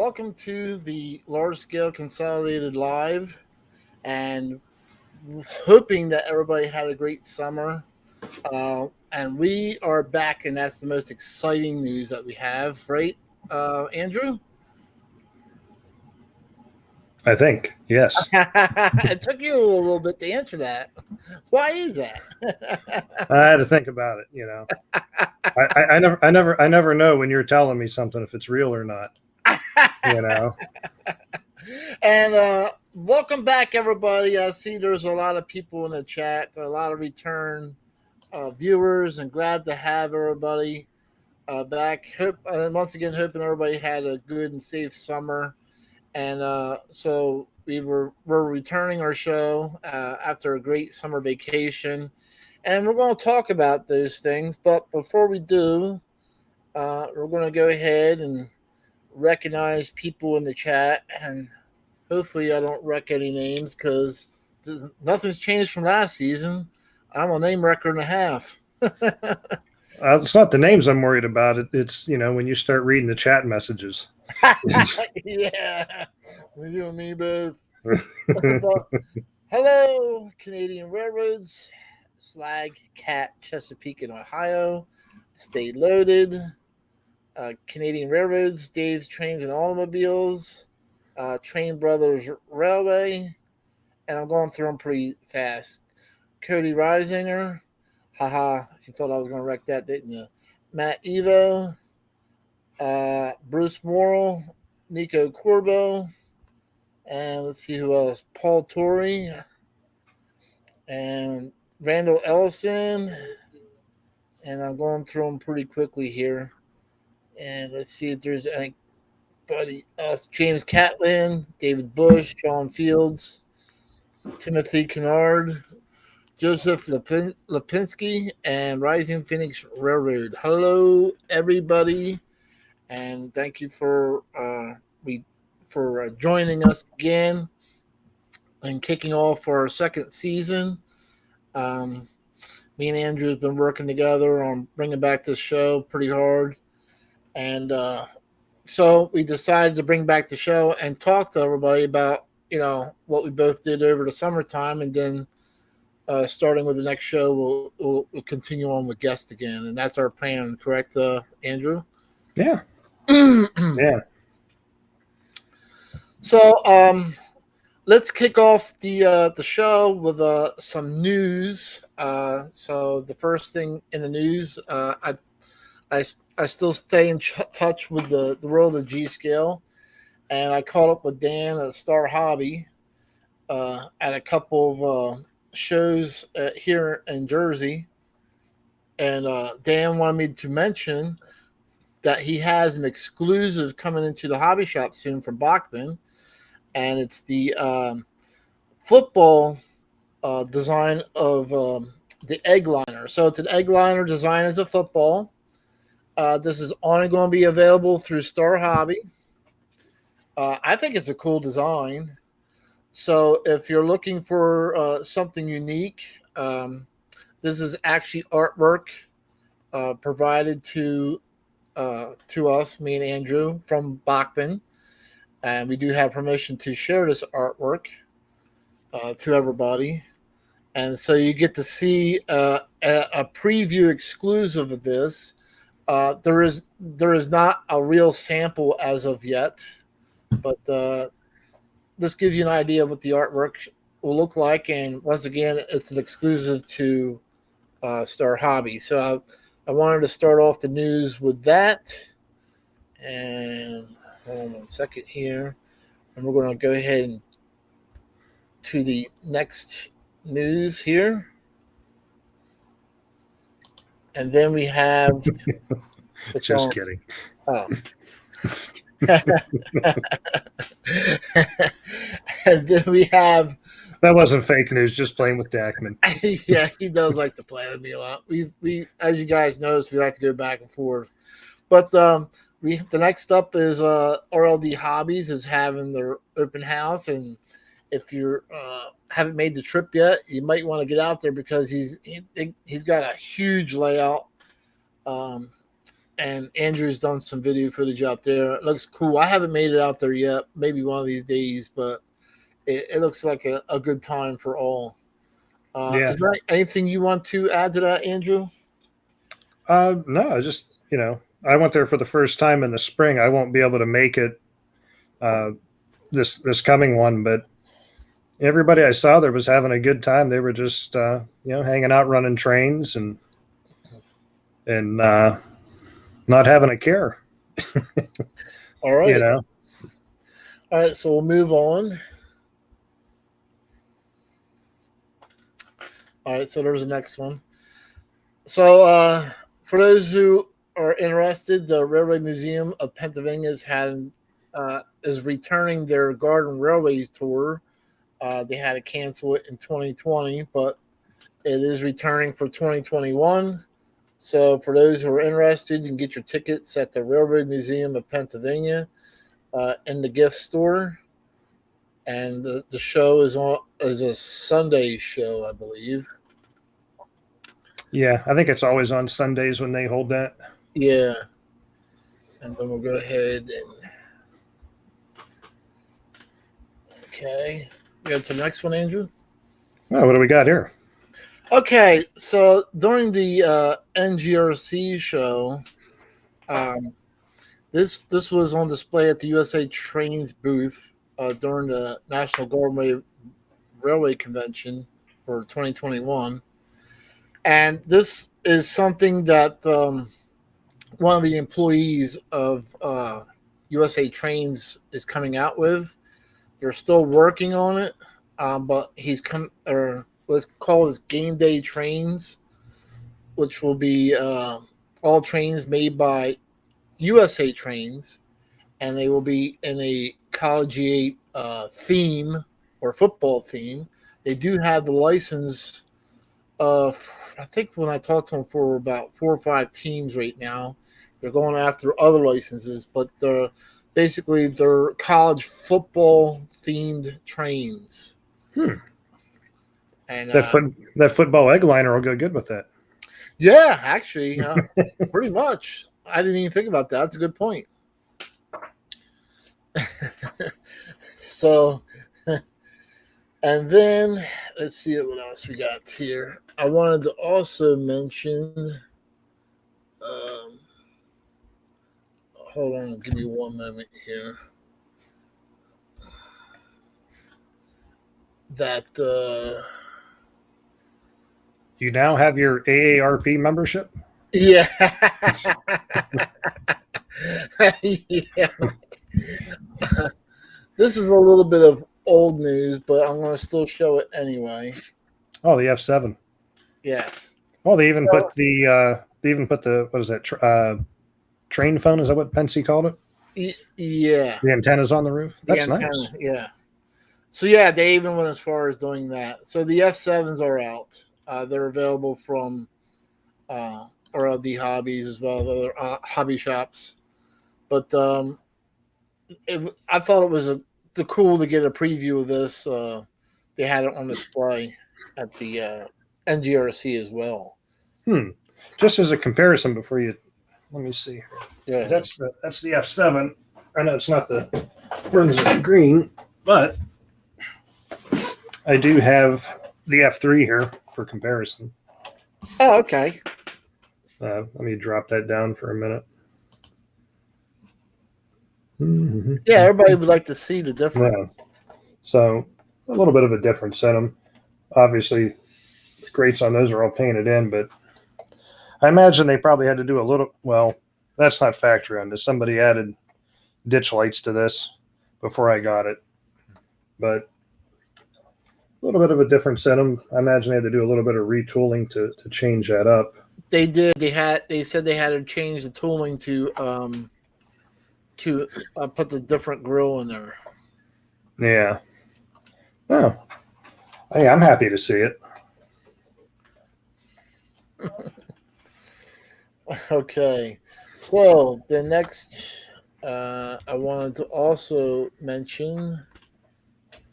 Welcome to the Large Scale Consolidated Live, and hoping that everybody had a great summer. And we are back, and that's the most exciting news that we have, right, Andrew? I think, yes. It took you a little bit to answer that. Why is that? I had to think about it. I never know when you're telling me something if it's real or not. You know, And welcome back, everybody. I see there's a lot of people in the chat, a lot of return viewers, and glad to have everybody back. Hope once again, hoping everybody had a good and safe summer. And so we're returning our show after a great summer vacation, and we're going to talk about those things. But before we do, we're going to go ahead and recognize people in the chat, and hopefully I don't wreck any names because nothing's changed from last season. I'm a name wrecker and a half. it's not the names I'm worried about. It's when you start reading the chat messages. Yeah, you and me both. But, hello, Canadian Railroads, Slag Cat, Chesapeake, and Ohio. Stay loaded. Canadian Railroads, Dave's Trains and Automobiles, Train Brothers Railway, and I'm going through them pretty fast. Cody Reisinger, haha, you thought I was going to wreck that, didn't you? Matt Evo, Bruce Morrill, Nico Corbo, and let's see who else. Paul Torrey, and Randall Ellison, and I'm going through them pretty quickly here. And let's see if there's anybody else. James Catlin, David Bush, Sean Fields, Timothy Kennard, Joseph Lipinski, and Rising Phoenix Railroad. Hello, everybody, and thank you for joining us again and kicking off our second season. Um, Me and Andrew have been working together on bringing back this show pretty hard, and so we decided to bring back the show and talk to everybody about what we both did over the summertime, and then starting with the next show, we'll continue on with guests again, and that's our plan. Correct, Andrew? Yeah. Yeah. So let's kick off the show with some news. So the first thing in the news, I still stay in touch with the world of G Scale, and I caught up with Dan at Star Hobby at a couple of shows here in Jersey, and Dan wanted me to mention that he has an exclusive coming into the hobby shop soon from Bachman, and it's the football design of the egg liner. So it's an egg liner design as a football. This is only going to be available through Star Hobby. I think it's a cool design. So if you're looking for something unique, this is actually artwork provided to us, me and Andrew from Bachman, and we do have permission to share this artwork to everybody. And so you get to see a preview exclusive of this. There is not a real sample as of yet, but this gives you an idea of what the artwork will look like. And once again, it's an exclusive to Star Hobby. So I wanted to start off the news with that. And hold on 1 second here, and we're going to go ahead and to the next news here. And then we have Just kidding. Oh. And then we have that wasn't fake news, just playing with Dakman. Yeah, he does like to play with me a lot. We as you guys notice, we like to go back and forth. But the next up is RLD Hobbies is having their open house, and if you haven't made the trip yet, you might want to get out there because he's got a huge layout and Andrew's done some video footage out there. It looks cool. I haven't made it out there yet. Maybe one of these days, but it looks like a good time for all. Yeah. Is there anything you want to add to that, Andrew? No, just I went there for the first time in the spring. I won't be able to make it this coming one, but everybody I saw there was having a good time. They were just hanging out, running trains, and not having a care. All right. You know. All right, so we'll move on. All right, so there's the next one. So for those who are interested, the Railway Museum of Pennsylvania is returning their Garden Railways tour. They had to cancel it in 2020, but it is returning for 2021. So for those who are interested, you can get your tickets at the Railway Museum of Pennsylvania in the gift store. And the show is a Sunday show, I believe. Yeah, I think it's always on Sundays when they hold that. Yeah. And then we'll go ahead and okay. Go to the next one, Andrew. Oh, what do we got here? Okay, so during the NGRC show, um, this was on display at the USA Trains booth during the National Gourmet Railway Convention for 2021, and this is something that one of the employees of USA Trains is coming out with. They're still working on it, but he's come or let's call it game day trains, which will be all trains made by USA Trains, and they will be in a collegiate theme or football theme. They do have the license. I think when I talked to them for about 4 or 5 teams right now, they're going after other licenses, but they're college football themed trains. Hmm. And that football egg liner will go good with that. yeah, actually, pretty much. I didn't even think about that. That's a good point. So, and then let's see what else we got here. I wanted to also mention. Um, Hold on, give me one moment here. That You now have your AARP membership? yeah. Yeah. This is a little bit of old news, but I'm going to still show it anyway. Oh, the F7. Yes. Oh, they even put the what is that? Train phone? Is that what Pensy called it? Yeah. The antennas on the roof. That's Antenna, nice. yeah. So yeah, they even went as far as doing that. So the F7s are out. They're available from or the hobbies as well, other hobby shops. But I thought it was cool to get a preview of this. They had it on display at the NGRC as well. Just as a comparison, before you let me see here. Yeah, That's the F7. I know it's not the Brunswick green, but I do have the F3 here for comparison. Oh, okay. Let me drop that down for a minute. Yeah, everybody would like to see the difference. Yeah. So a little bit of a difference in them. Obviously, the grates on those are all painted in, but I imagine they probably had to do a little. Well, that's not factory on this. Somebody added ditch lights to this before I got it, but a little bit of a difference in them. I imagine they had to do a little bit of retooling to change that up. They did. They said they had to change the tooling to put the different grill in there. Yeah. Oh, hey, I'm happy to see it. Okay, so the next I wanted to also mention.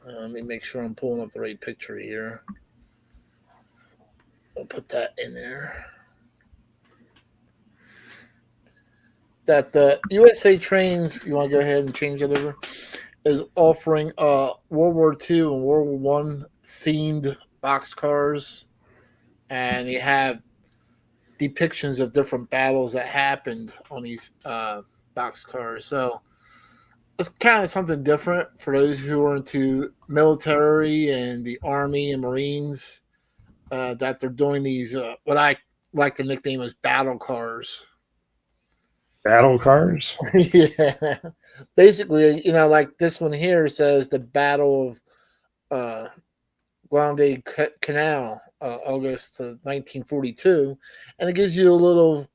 Let me make sure I'm pulling up the right picture here. I'll put that in there. that the USA Trains, you want to go ahead and change it over, is offering World War II and World War One themed box cars, and you have depictions of different battles that happened on these box cars. So it's kind of something different for those who are into military and the Army and Marines. That they're doing these what I like to nickname as battle cars. Battle cars. Yeah, basically, like this one here says the Battle of uh, Canal, August 1942, and it gives you a little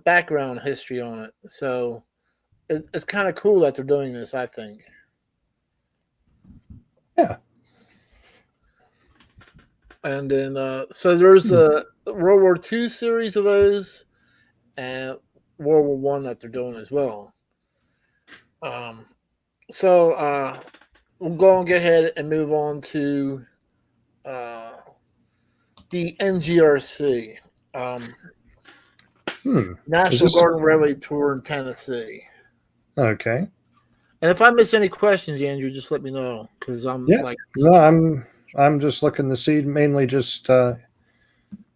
background history on it. So it's kind of cool that they're doing this, I think. Yeah. And then, so there's a World War II series of those, and World War One that they're doing as well. Um, so we'll go and go ahead and move on to uh, the NGRC, Is National this Garden Railway Tour in Tennessee. okay? And if I miss any questions, Andrew, just let me know because I'm Yeah. like, No, I'm just looking to see mainly just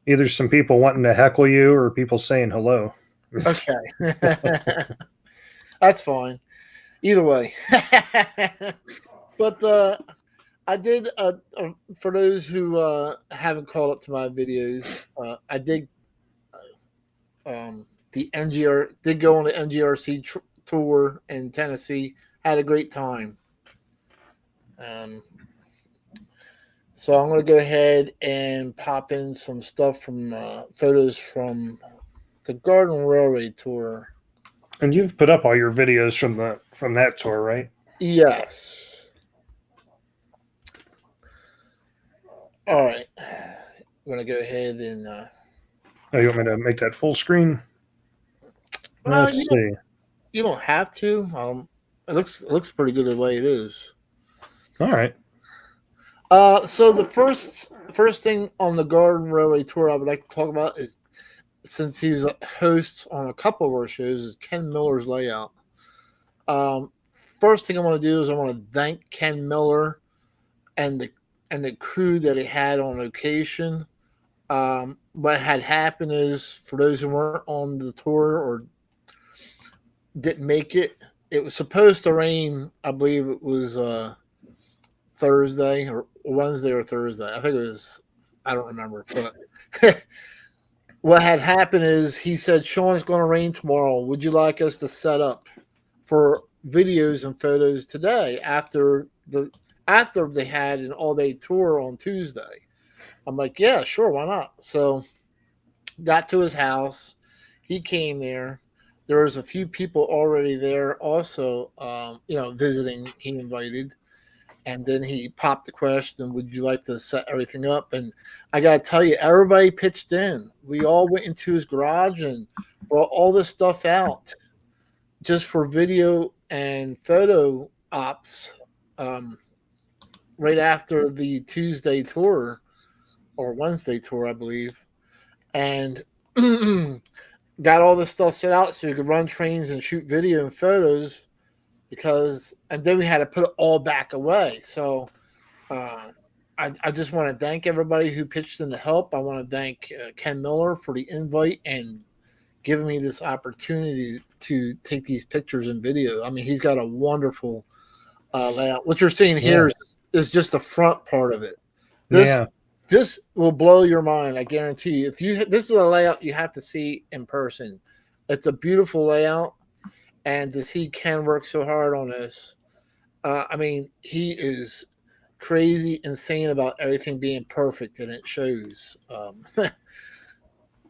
either some people wanting to heckle you or people saying hello. okay, that's fine. Either way, but I did. For those who haven't caught up to my videos, I did the NGR did go on the NGRC tour in Tennessee. Had a great time. Um, so I'm going to go ahead and pop in some stuff from photos from the Garden Railway tour. And you've put up all your videos from that tour, right? Yes. All right. I'm going to go ahead and. Oh, you want me to make that full screen? Well, Let's see. you don't have to. It looks pretty good the way it is. All right. So the first thing on the Garden Railway tour I would like to talk about is, since he's a host on a couple of our shows, is Ken Miller's layout. Um, First thing I want to do is I want to thank Ken Miller and the crew that he had on location. What had happened is, for those who weren't on the tour or didn't make it, it was supposed to rain. I believe it was Thursday or Wednesday or Thursday. I think it was. I don't remember, but what had happened is he said, "Sean, it's going to rain tomorrow. Would you like us to set up for videos and photos today after they had an all day tour on Tuesday?" I'm like, "Yeah, sure, why not?" So got to his house. He came there. There was a few people already there, also, visiting. He invited, and then he popped the question, "Would you like to set everything up?" And I got to tell you, everybody pitched in. We all went into his garage and brought all this stuff out just for video and photo ops. Um, right after the Tuesday tour or Wednesday tour, I believe, and got all this stuff set out so you could run trains and shoot video and photos. And then we had to put it all back away. So uh, I just want to thank everybody who pitched in to help. I want to thank Ken Miller for the invite and giving me this opportunity to take these pictures and video. I mean, he's got a wonderful layout. What you're seeing Yeah. here is just the front part of it. This Yeah. this will blow your mind. I guarantee you. This is a layout you have to see in person. It's a beautiful layout, and to see Ken work so hard on this, I mean, he is crazy, insane about everything being perfect, and it shows. Real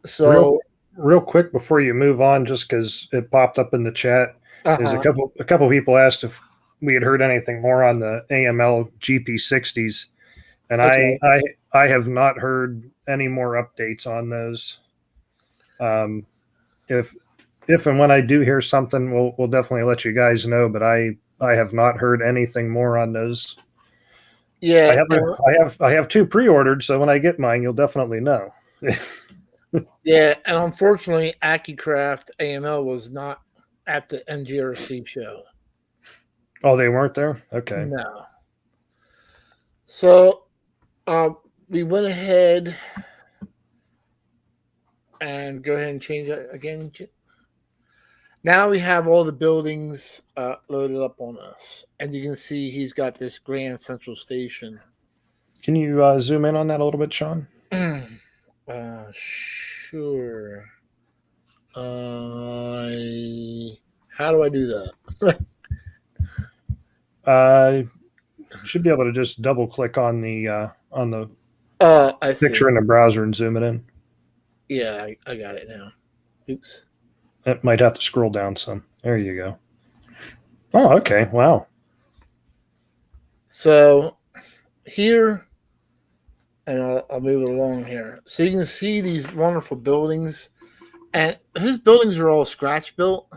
So, real quick before you move on, just because it popped up in the chat, is uh-huh. a couple people asked if we had heard anything more on the AML GP60s, and Okay. I have not heard any more updates on those. If and when I do hear something, we'll definitely let you guys know. But I have not heard anything more on those. Yeah. I have two pre-ordered, so when I get mine, you'll definitely know. Yeah, and unfortunately, AccuCraft AML was not at the NGRC show. Oh, they weren't there? Okay. No. So we went ahead and go ahead and change that again. Now we have all the buildings loaded up on us, and you can see he's got this grand central station. Can you zoom in on that a little bit, Sean? Sure. How do I do that? Should be able to just double click on the I see. picture in the browser and zoom it in. Yeah, I got it now. Oops. It might have to scroll down some. There you go. Oh, okay. Wow. So here, and I'll move it along here. So you can see these wonderful buildings, and his buildings are all scratch built,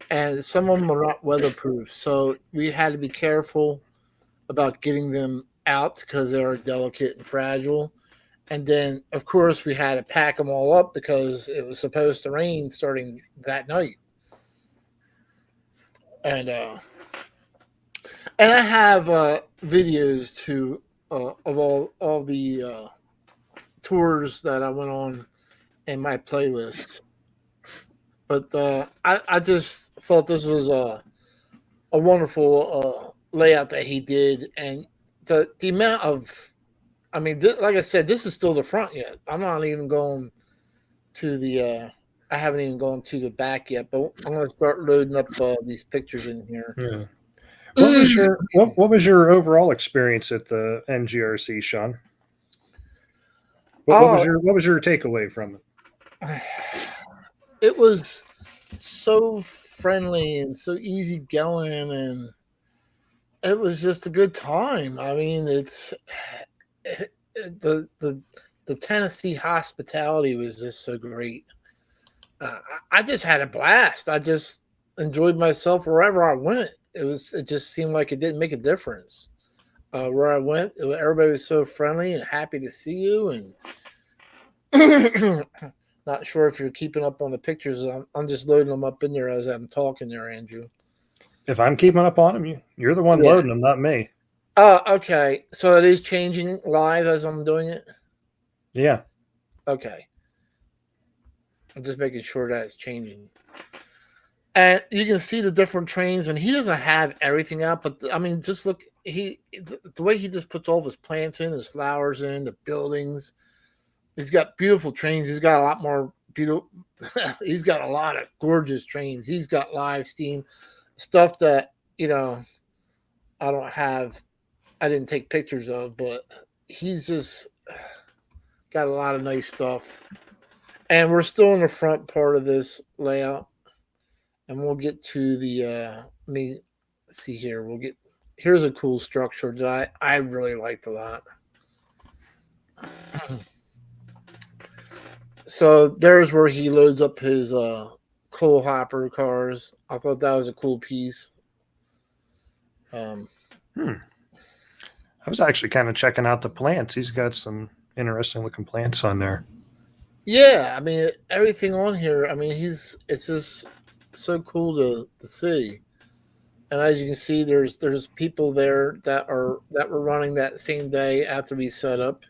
and some of them are not weatherproof. So we had to be careful about getting them out because they are delicate and fragile. And then, of course, we had to pack them all up because it was supposed to rain starting that night. And I have videos too of all the tours that I went on in my playlist. But I just thought this was a wonderful layout that he did, and the amount of, I mean, like I said, this is still the front yet. I'm not even going to the. I haven't even gone to the back yet, but I'm going to start loading up these pictures in here. Yeah. What was your overall experience at the NGRC, Sean? What was Oh, your takeaway from it? it was so friendly and so easy going, and it was just a good time. I mean, the Tennessee hospitality was just so great. I just had a blast. I just enjoyed myself wherever I went. It just seemed like it didn't make a difference where I went. Everybody was so friendly and happy to see you, and not sure if you're keeping up on the pictures. I'm just loading them up in there as I'm talking there, Andrew. If I'm keeping up on them, you're the one Yeah. loading them, not me. Oh, okay. So it is changing live as I'm doing it. Yeah. Okay. I'm just making sure that it's changing. And you can see the different trains, and he doesn't have everything out, but I mean, just look. The way he just puts all of his plants in, his flowers in, the buildings. He's got beautiful trains. He's got a lot more beautiful. He's got a lot of gorgeous trains. He's got live steam stuff that I don't have. I didn't take pictures of, but he's just got a lot of nice stuff. And we're still in the front part of this layout, and we'll get to the. Let me see here. Here's a cool structure that I really liked a lot. So there's where he loads up his coal hopper cars. I thought that was a cool piece. I was actually kind of checking out the plants. He's got some interesting looking plants on there. Yeah, I mean everything on here. I mean it's just so cool to see. And as you can see, there's people there that were running that same day after we set up.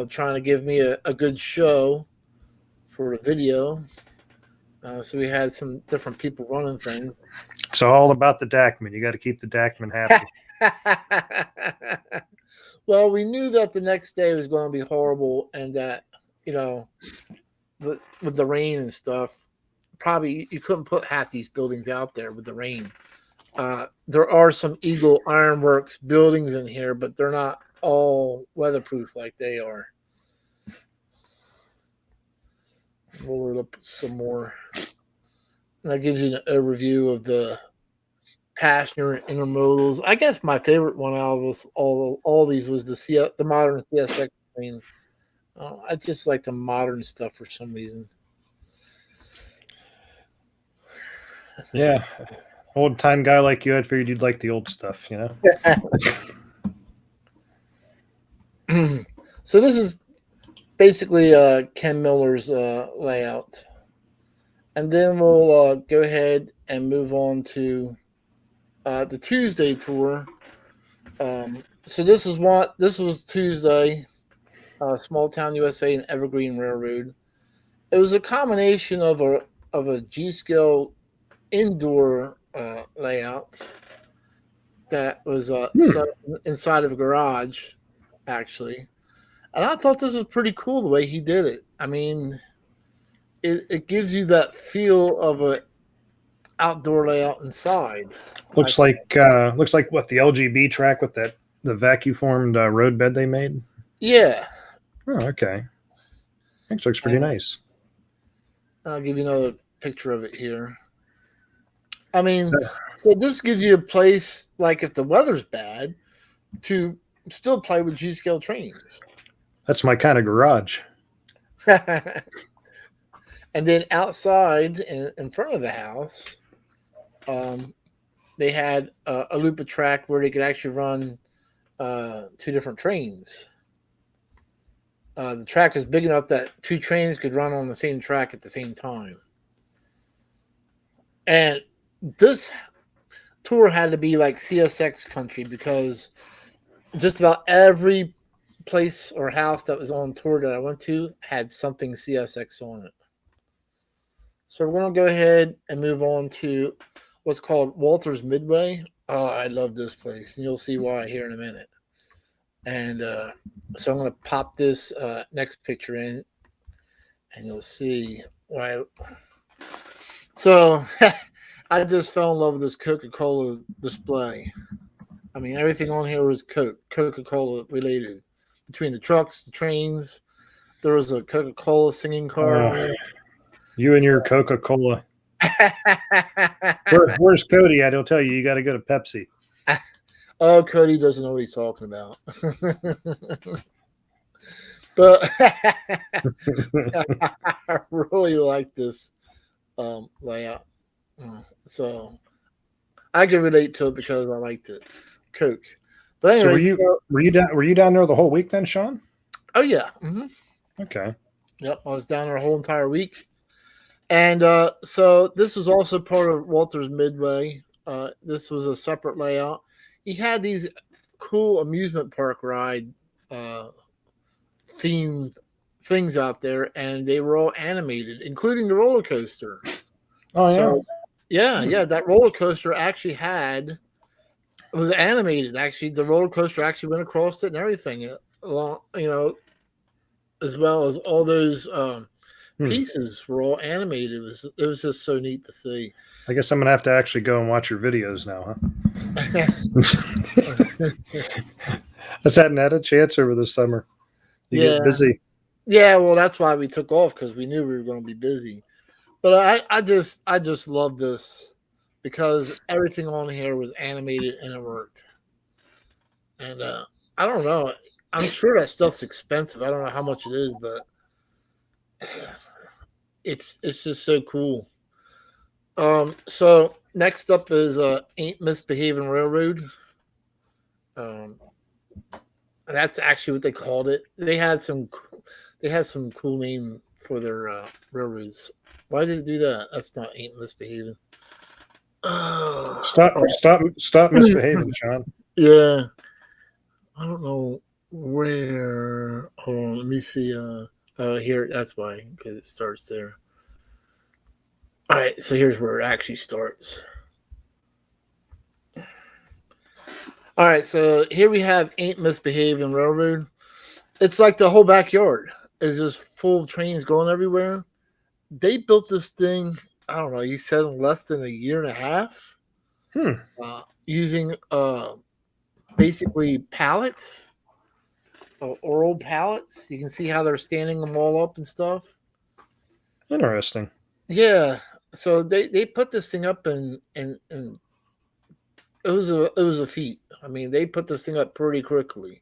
Trying to give me a good show for the video. So we had some different people running things. It's all about the Dakman. You got to keep the Dakman happy. Well, we knew that the next day was going to be horrible, and that with the rain and stuff, probably you couldn't put half these buildings out there with the rain. There are some Eagle Ironworks buildings in here, but they're not all weatherproof like they are. We'll load up some more. And that gives you an overview of the passenger and intermodals. I guess my favorite one out of this, all these was the modern CSX train. I just like the modern stuff for some reason. Yeah. Old time guy like you, I figured you'd like the old stuff, So this is basically Ken Miller's layout. And then we'll go ahead and move on to the Tuesday tour. So this was Tuesday, Small Town USA and Evergreen Railroad. It was a combination of a G scale indoor layout that was set inside of a garage, actually. And I thought this was pretty cool the way he did it. I mean, it gives you that feel of a outdoor layout inside. Looks like what the LGB track with the vacuum formed road bed they made. Yeah. Oh, okay. Actually, looks pretty nice. I'll give you another picture of it here. I mean, so this gives you a place, like if the weather's bad, to still play with G scale trains. That's my kind of garage. And then outside in front of the house, they had a loop of track where they could actually run two different trains. The track is big enough that two trains could run on the same track at the same time. And this tour had to be like CSX country because just about every place or house that was on tour that I went to had something CSX on it. So we're going to go ahead and move on to what's called Walter's Midway. Oh, I love this place, and you'll see why here in a minute. And so I'm going to pop this next picture in, and you'll see why. So I just fell in love with this Coca-Cola display. I mean, everything on here was Coca-Cola related. Between the trucks, the trains, there was a Coca-Cola singing car. You and your Coca-Cola. Where's Cody at? He'll tell you got to go to Pepsi. Oh, Cody doesn't know what he's talking about. But I really like this layout. So I can relate to it because I liked it. Coke. But anyway, so were you down there the whole week then, Sean? Oh yeah. Mm-hmm. Okay. Yep, I was down there a whole entire week. And so this was also part of Walter's Midway. This was a separate layout. He had these cool amusement park ride themed things out there, and they were all animated, including the roller coaster. Oh so, yeah, that roller coaster actually it was animated. Actually, the roller coaster actually went across it and everything, along, as well as all those pieces were all animated. It was just so neat to see. I guess I'm gonna have to actually go and watch your videos now, huh? I hadn't had a chance over the summer. You get busy. Yeah, well, that's why we took off because we knew we were going to be busy. But I just love this because everything on here was animated and it worked. And I don't know. I'm sure that stuff's expensive. I don't know how much it is, but it's just so cool. So next up is Ain't Misbehaving Railroad. And that's actually what they called it. They had some cool name for their railroads. Why did it do that? That's not Ain't Misbehaving. Stop misbehaving, Sean. Yeah. I don't know where. Hold on, let me see. Here, that's why, because it starts there. All right, so here's where it actually starts. All right, so here we have Ain't Misbehaving Railroad. It's like the whole backyard is just full of trains going everywhere. They built this thing, I don't know, you said in less than a year and a half. Using basically pallets or old pallets. You can see how they're standing them all up and stuff. Interesting. Yeah. So they put this thing up and it was a feat. I mean, they put this thing up pretty quickly.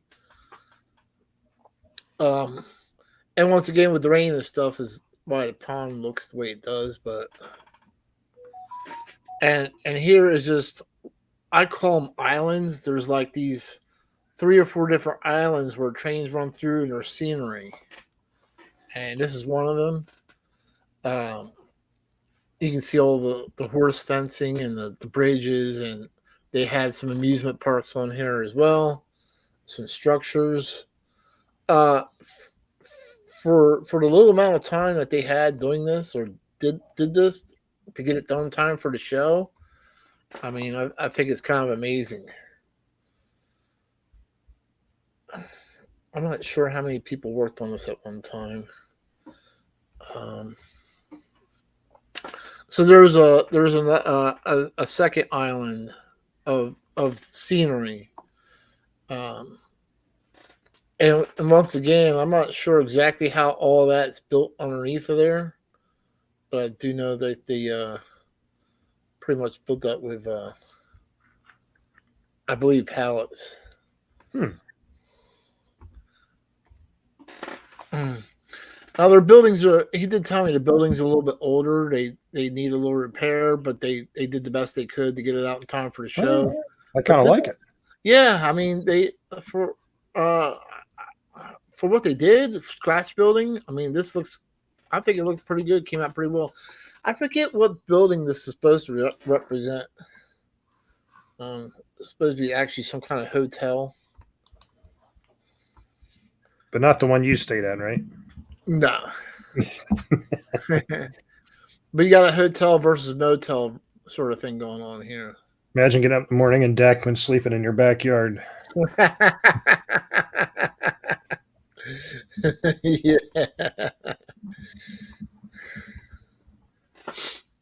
And once again with the rain and stuff is why the pond looks the way it does, but and here is just, I call them islands. There's like these 3 or 4 different islands where trains run through and there's scenery. and this is one of them. Um, you can see all the horse fencing and the bridges, and they had some amusement parks on here as well, some structures. Uh, for the little amount of time that they had doing this or did this to get it done in time for the show, I mean, I think it's kind of amazing. I'm not sure how many people worked on this at one time. Um, so there's a second island of scenery, um, and once again, I'm not sure exactly how all that's built underneath of there, but I do know that they pretty much built that with I believe pallets. Hmm. Mm. Now their buildings are. He did tell me the buildings are a little bit older. They need a little repair, but they did the best they could to get it out in time for the show. Oh, I But kind of this, like it. yeah, I mean for uh for what they did, scratch building. I mean, this looks. I think it looked pretty good. Came out pretty well. I forget what building this is supposed to represent. It's supposed to be actually some kind of hotel. But not the one you stayed at, right? No, but you got a hotel versus motel sort of thing going on here. Imagine getting up in the morning and Dakman sleeping in your backyard. Yeah.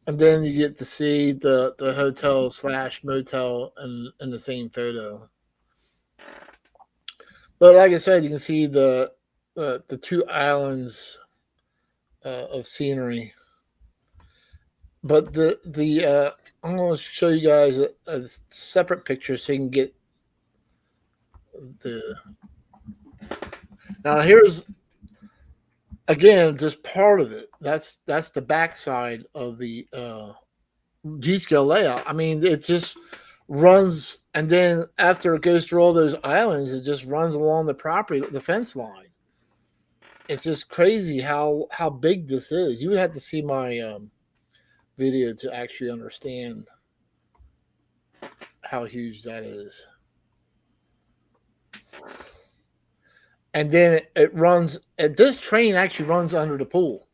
And then you get to see the hotel slash motel in the same photo. But like I said, you can see the two islands of scenery. But the I'm going to show you guys a separate picture so you can get the. Now here's again just part of it. That's the backside of the G scale layout. I mean, it just runs, and then after it goes through all those islands, it just runs along the property, the fence line. It's just crazy how big this is. You would have to see my video to actually understand how huge that is. And then it runs. This train actually runs under the pool.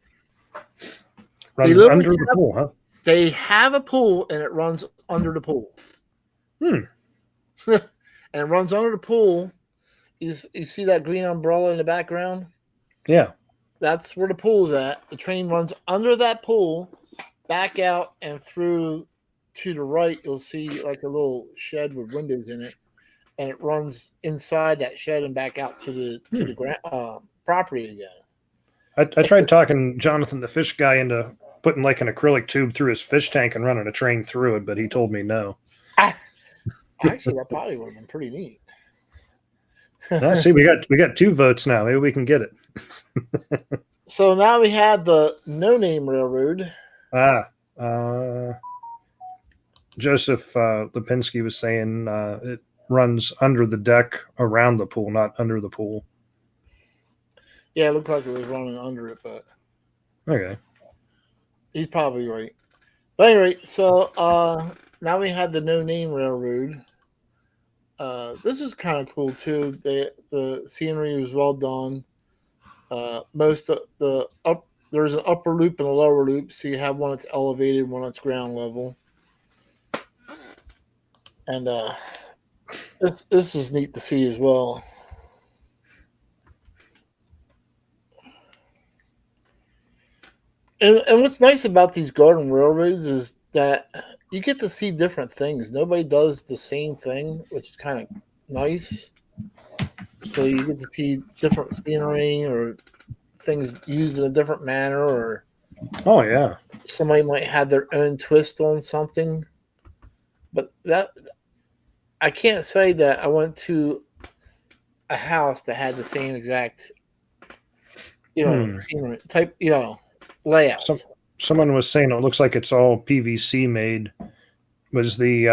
Runs under the pool, huh? They have a pool, and it runs under the pool. And it runs under the pool. You see that green umbrella in the background? Yeah. That's where the pool's at. The train runs under that pool, back out and through to the right. You'll see like a little shed with windows in it, and it runs inside that shed and back out to the property again. I tried talking Jonathan, the fish guy, into putting like an acrylic tube through his fish tank and running a train through it, but he told me no. Actually, that probably would have been pretty neat. See, we got 2 votes now. Maybe we can get it. So now we have the No Name Railroad. Joseph Lipinski was saying it runs under the deck around the pool, not under the pool. Yeah, it looked like it was running under it, but okay, he's probably right. But anyway, so now we have the No Name Railroad. This is kind of cool too. The scenery was well done. Most of there's an upper loop and a lower loop, so you have one that's elevated, one that's ground level, and this is neat to see as well. And what's nice about these garden railroads is that you get to see different things. Nobody does the same thing, which is kind of nice. So you get to see different scenery or things used in a different manner, or oh yeah, somebody might have their own twist on something. But that I can't say that I went to a house that had the same exact, scenery type, layout. Someone was saying it looks like it's all PVC made. Was the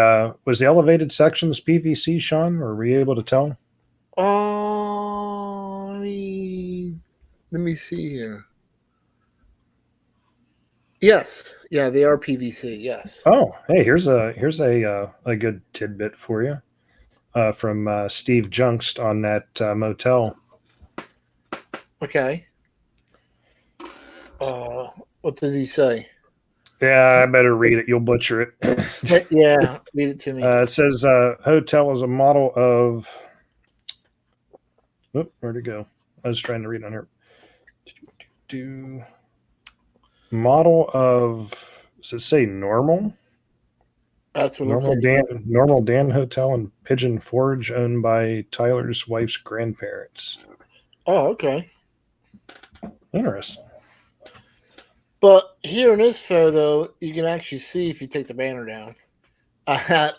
elevated sections PVC, Sean? Or were you able to tell? Let me see here. Yes, yeah, they are PVC. Yes. Oh, hey, here's a good tidbit for you from Steve Junkst on that motel. Okay. What does he say? Yeah, I better read it. You'll butcher it. Yeah, read it to me. It says hotel is a model of. Oop, where'd it go? I was trying to read on here. Do model of. Does it say normal? That's what it looks like. Normal Dan Hotel in Pigeon Forge, owned by Tyler's wife's grandparents. Oh, okay. Interesting. But here in this photo, you can actually see if you take the banner down that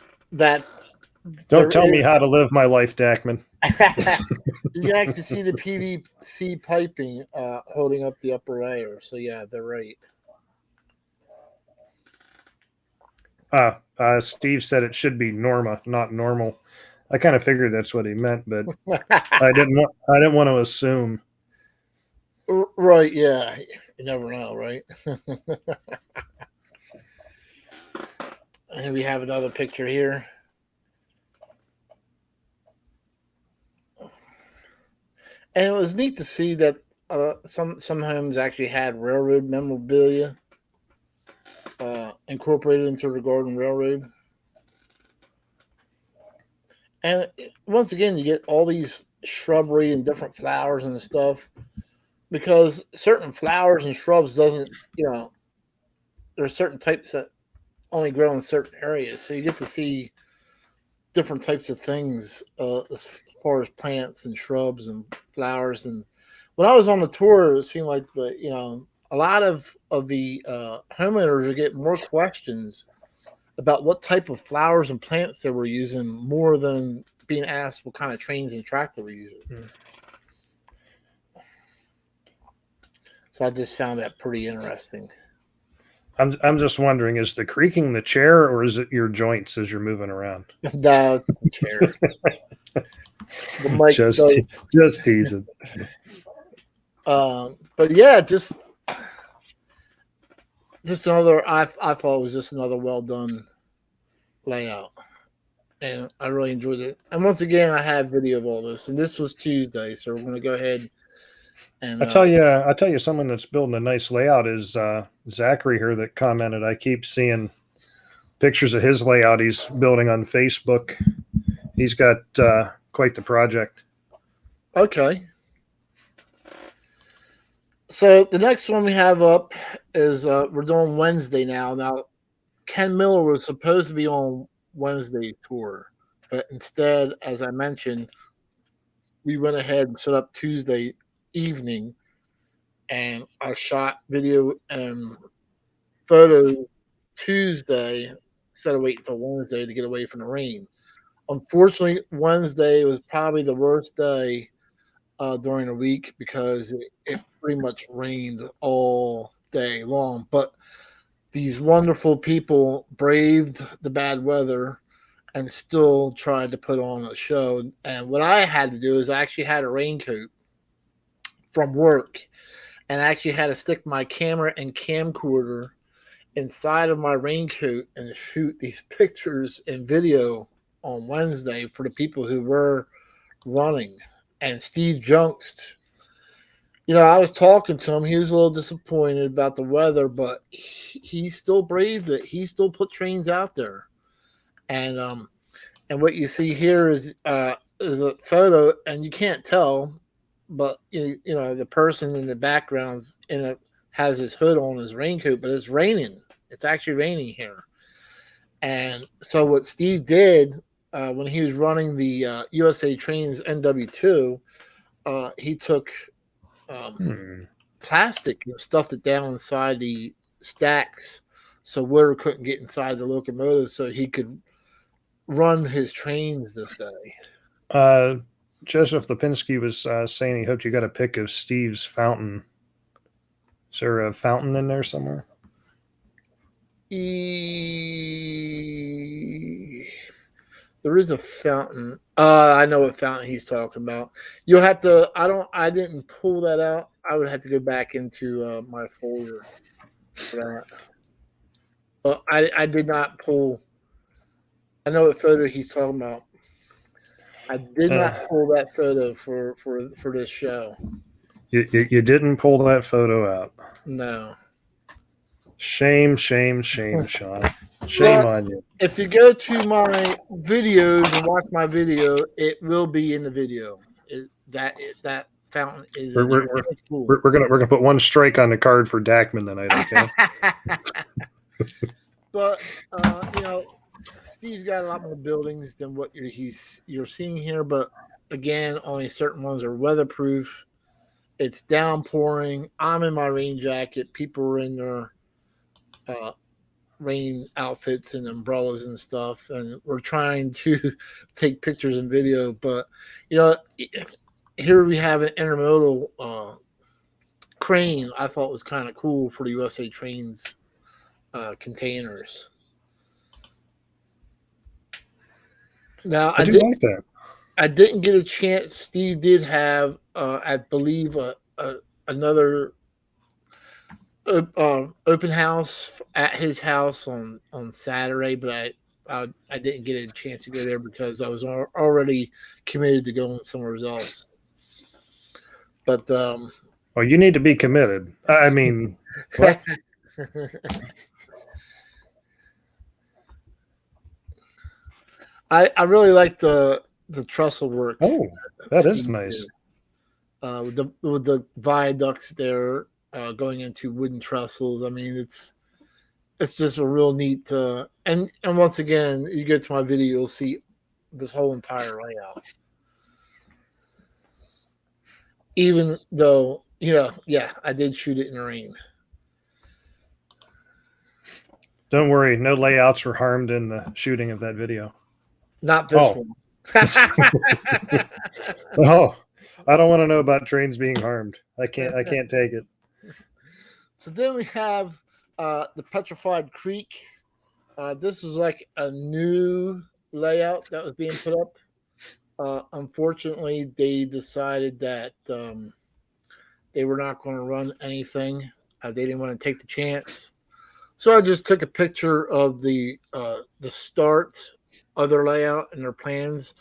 Don't tell me how to live my life, Dakman. you can actually see the PVC piping holding up the upper layer. So yeah, they're right. Steve said it should be Norma, not normal. I kind of figured that's what he meant, but I didn't want to assume. Right, yeah. You never know, right? And we have another picture here. And it was neat to see that some homes actually had railroad memorabilia incorporated into the Garden Railroad. And once again, you get all these shrubbery and different flowers and stuff because certain flowers and shrubs doesn't, there's certain types that only grow in certain areas. So you get to see different types of things as far as plants and shrubs and flowers. And when I was on the tour, it seemed like a lot of the homeowners are getting more questions about what type of flowers and plants they were using more than being asked what kind of trains and track they were using. So I just found that pretty interesting. I'm just wondering, is the creaking the chair or is it your joints as you're moving around? The chair. The mic just teasing. But yeah, just another. I thought it was just another well done layout, and I really enjoyed it. And once again, I have video of all this, and this was Tuesday, so we're going to go ahead. And I tell you, someone that's building a nice layout is Zachary here that commented. I keep seeing pictures of his layout he's building on Facebook. He's got quite the project. Okay. So the next one we have up is we're doing Wednesday now. Now, Ken Miller was supposed to be on Wednesday's tour, but instead, as I mentioned, we went ahead and set up Tuesday evening, and I shot video and photo Tuesday instead of waiting until Wednesday to get away from the rain. Unfortunately, Wednesday was probably the worst day during the week because it pretty much rained all day long. But these wonderful people braved the bad weather and still tried to put on a show. And what I had to do is I actually had a raincoat from work, and I actually had to stick my camera and camcorder inside of my raincoat and shoot these pictures and video on Wednesday for the people who were running. And Steve Junkst, I was talking to him. He was a little disappointed about the weather, but he still braved it. He still put trains out there. And what you see here is a photo, and you can't tell, but the person in the background has his hood on, his raincoat, but it's raining. It's actually raining here. And so what Steve did when he was running the USA Trains NW2, he took plastic and stuffed it down inside the stacks so water couldn't get inside the locomotive so he could run his trains this day. Joseph Lipinski was saying he hoped you got a pic of Steve's fountain. Is there a fountain in there somewhere? There is a fountain. I know what fountain he's talking about. You'll have to. I didn't pull that out. I would have to go back into my folder. for that. But I did not pull. I know what photo he's talking about. I did Uh, not pull that photo for this show. you didn't pull that photo out. No. Shame, shame, shame, Sean. Shame Well, on you. if you go to my videos and watch my video, it will be in the video. That fountain is We're in there. we're, we're, It's cool. we're gonna put one strike on the card for Dakman tonight. Okay. But you know, Steve's got a lot more buildings than what you're seeing here. But again, only certain ones are weatherproof. It's downpouring. I'm in my rain jacket. People are in their uh, rain outfits and umbrellas and stuff, and we're trying to take pictures and video. But you know, here we have an intermodal crane. I thought was kind of cool for the USA Trains containers. Now I do like that. I didn't get a chance. Steve did have, I believe, another open house at his house on Saturday, but I didn't get a chance to go there because I was already committed to going somewhere else. But Well, you need to be committed. I mean, what? I really like the trestle work. Oh, that is nice. With the viaducts there going into wooden trestles. I mean, it's just a real neat. And once again, you go to my video, you'll see this whole entire layout. Even though, yeah, I did shoot it in the rain. Don't worry, no layouts were harmed in the shooting of that video. Not this one. Oh, I don't want to know about trains being harmed. I can't take it. So then we have the Petrified Creek. This was like a new layout that was being put up. Unfortunately, they decided that they were not going to run anything. They didn't want to take the chance. So I just took a picture of the start of their layout and their plans.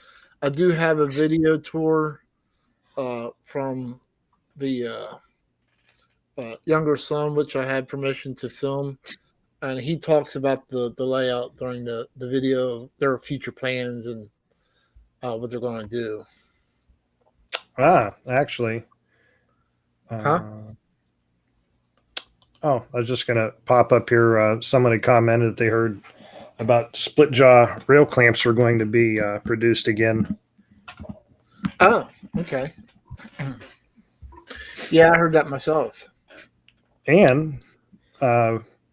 I do have a video tour from the younger son, which I had permission to film, and he talks about the layout during the video, their future plans and what they're going to do. Actually. Huh? Oh, I was just going to pop up here. Somebody commented that they heard about split jaw rail clamps are going to be produced again. Oh, okay. Yeah, I heard that myself. And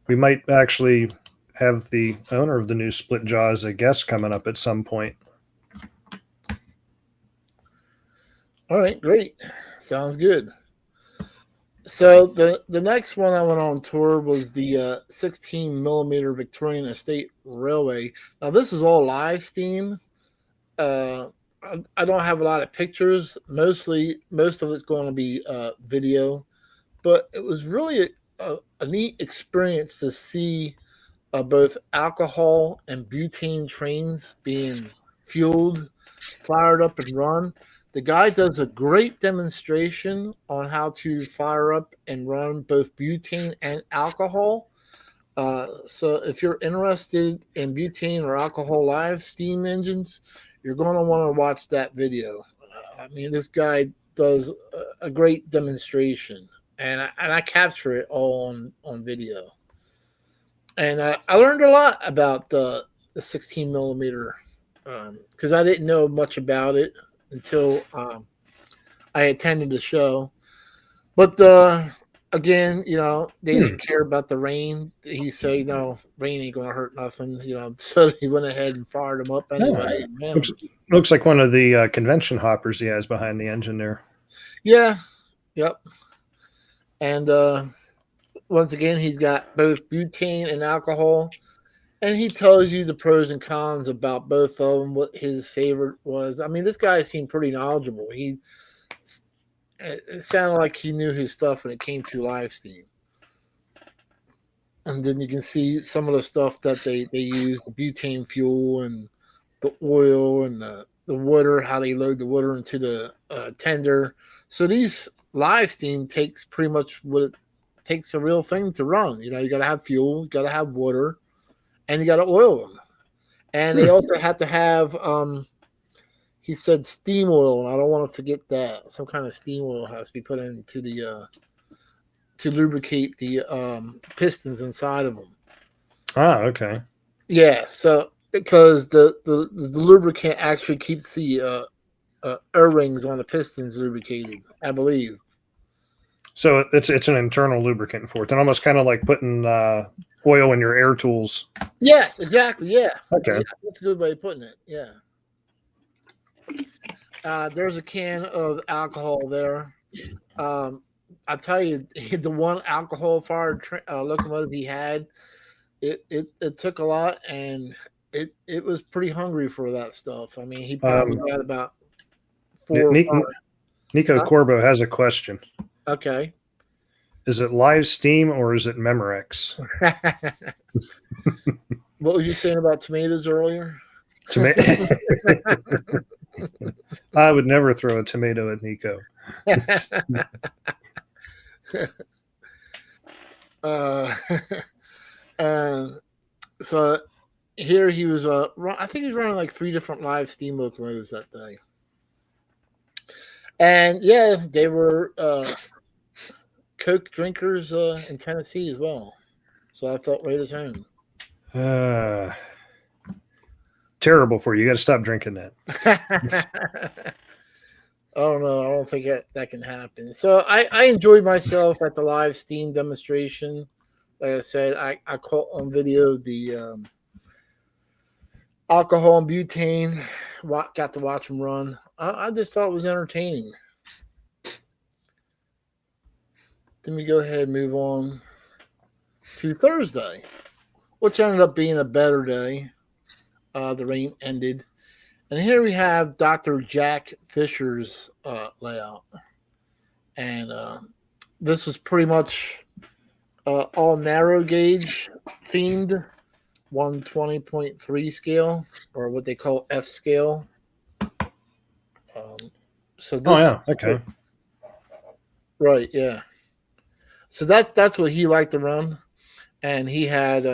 we might actually have the owner of the new split jaw as a guest coming up at some point. All right, great. Sounds good. So the next one I went on tour was the 16 millimeter Victorian Estate Railway. Now this is all live stream. I don't have a lot of pictures. Most of it's going to be video, but it was really a neat experience to see both alcohol and butane trains being fueled, fired up, and run. The guy does a great demonstration on how to fire up and run both butane and alcohol. So if you're interested in butane or alcohol live steam engines, you're going to want to watch that video. I mean, this guy does a great demonstration, and I capture it all on video. And I learned a lot about the 16 millimeter because I didn't know much about it until I attended the show. But again, they didn't care about the rain. He said, rain ain't gonna hurt nothing. So he went ahead and fired them up anyway. Yeah. Looks like one of the convention hoppers he has behind the engine there. Yeah. Yep. And once again, he's got both butane and alcohol. And he tells you the pros and cons about both of them, what his favorite was. I mean, this guy seemed pretty knowledgeable. It sounded like he knew his stuff when it came to live steam. And then you can see some of the stuff that they use, the butane fuel and the oil and the water, how they load the water into the tender. So these live steam takes pretty much what it takes a real thing to run. You got to have fuel, you got to have water, and you got to oil them. And they also have to have, he said, steam oil, and I don't want to forget that. Some kind of steam oil has to be put into the to lubricate the pistons inside of them. Ah, okay. Yeah, so because the lubricant actually keeps the air rings on the pistons lubricated, I believe. So it's an internal lubricant for it. And almost kind of like putting oil in your air tools. Yes, exactly. Yeah, Okay. yeah, that's a good way of putting it. Yeah. There's a can of alcohol there. I tell you, the one alcohol fired locomotive he had, it took a lot, and it was pretty hungry for that stuff. I mean, he probably got about 4 or 5. Nico Corbo has a question. Okay. Is it live steam or is it Memorex? What was you saying about tomatoes earlier? I would never throw a tomato at Nico. And so here he was. I think he was running like 3 different live steam locomotives that day. And yeah, they were Coke drinkers in Tennessee as well. So I felt right as home. Terrible for you. You got to stop drinking that. I don't know. I don't think that can happen. So I enjoyed myself at the live steam demonstration. Like I said, I caught on video the alcohol and butane. Got to watch them run. I just thought it was entertaining. Then we go ahead and move on to Thursday, which ended up being a better day. The rain ended. And here we have Dr. Jack Fisher's layout. And this was pretty much all narrow gauge themed, 120.3 scale, or what they call F scale. So this, okay. Right, yeah. So that's what he liked to run. And he had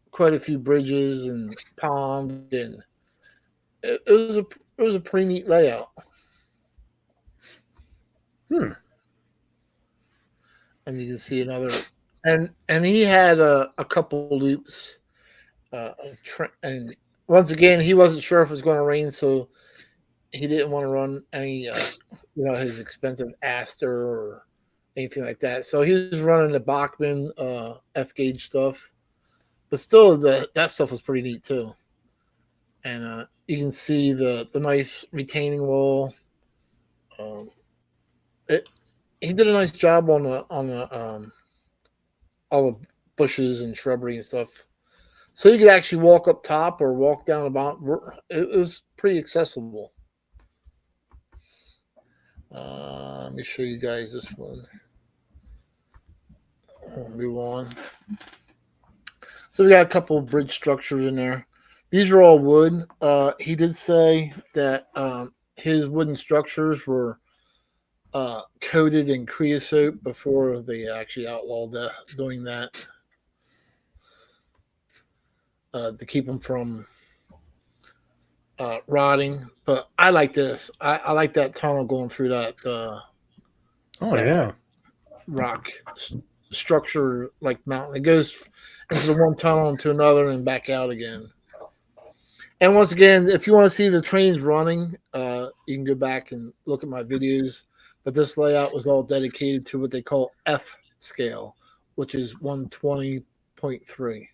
quite a few bridges and ponds, and it was a pretty neat layout. And you can see another, and he had a couple loops, and once again he wasn't sure if it was going to rain, so he didn't want to run any his expensive Aster or anything like that. So he was running the Bachman F gauge stuff, but still that stuff was pretty neat too. And you can see the nice retaining wall. He did a nice job on the all the bushes and shrubbery and stuff. So you could actually walk up top or walk down the bottom. It was pretty accessible. Let me show you guys this one. We'll move on. So we got a couple of bridge structures in there. These are all wood. He did say that his wooden structures were coated in creosote before they actually outlawed doing that to keep them from rotting. But I like this. I like that tunnel going through that. Rock structure like mountain. It goes into the one tunnel into another and back out again. And once again, if you want to see the trains running, you can go back and look at my videos. But this layout was all dedicated to what they call F scale, which is 120.3.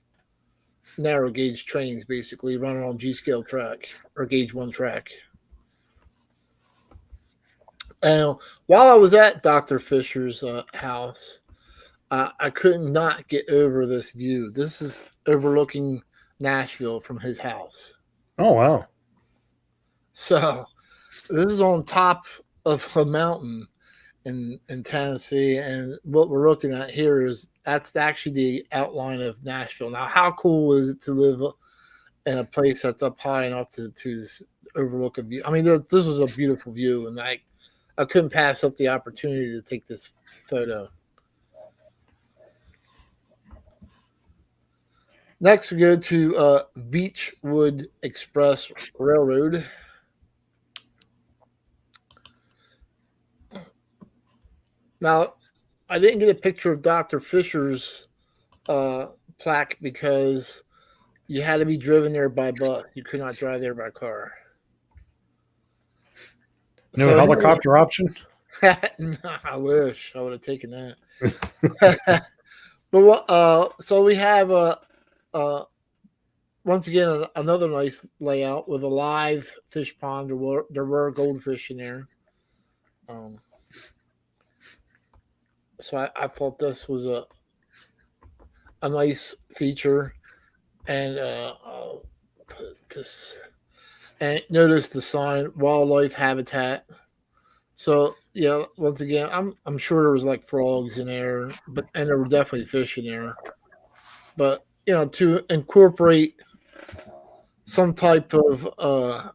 Narrow gauge trains basically running on G scale track or gauge 1 track. And while I was at Dr. Fisher's house, I could not get over this view. This is overlooking Nashville from his house. Oh, wow. So this is on top of a mountain, in Tennessee, and what we're looking at here is that's actually the outline of Nashville. Now, how cool is it to live in a place that's up high enough to overlook a view? I mean, this was a beautiful view, and I couldn't pass up the opportunity to take this photo. Next, we go to Beechwood Express Railroad. Now, I didn't get a picture of Dr. Fisher's plaque because you had to be driven there by bus. You could not drive there by car. No So, helicopter option? no, I wish I would have taken that. But so we have once again another nice layout with a live fish pond. There were goldfish in there. So I thought this was a nice feature, and this and notice the sign wildlife habitat. So yeah, once again, I'm sure there was like frogs in there, and there were definitely fish in there. But to incorporate some type of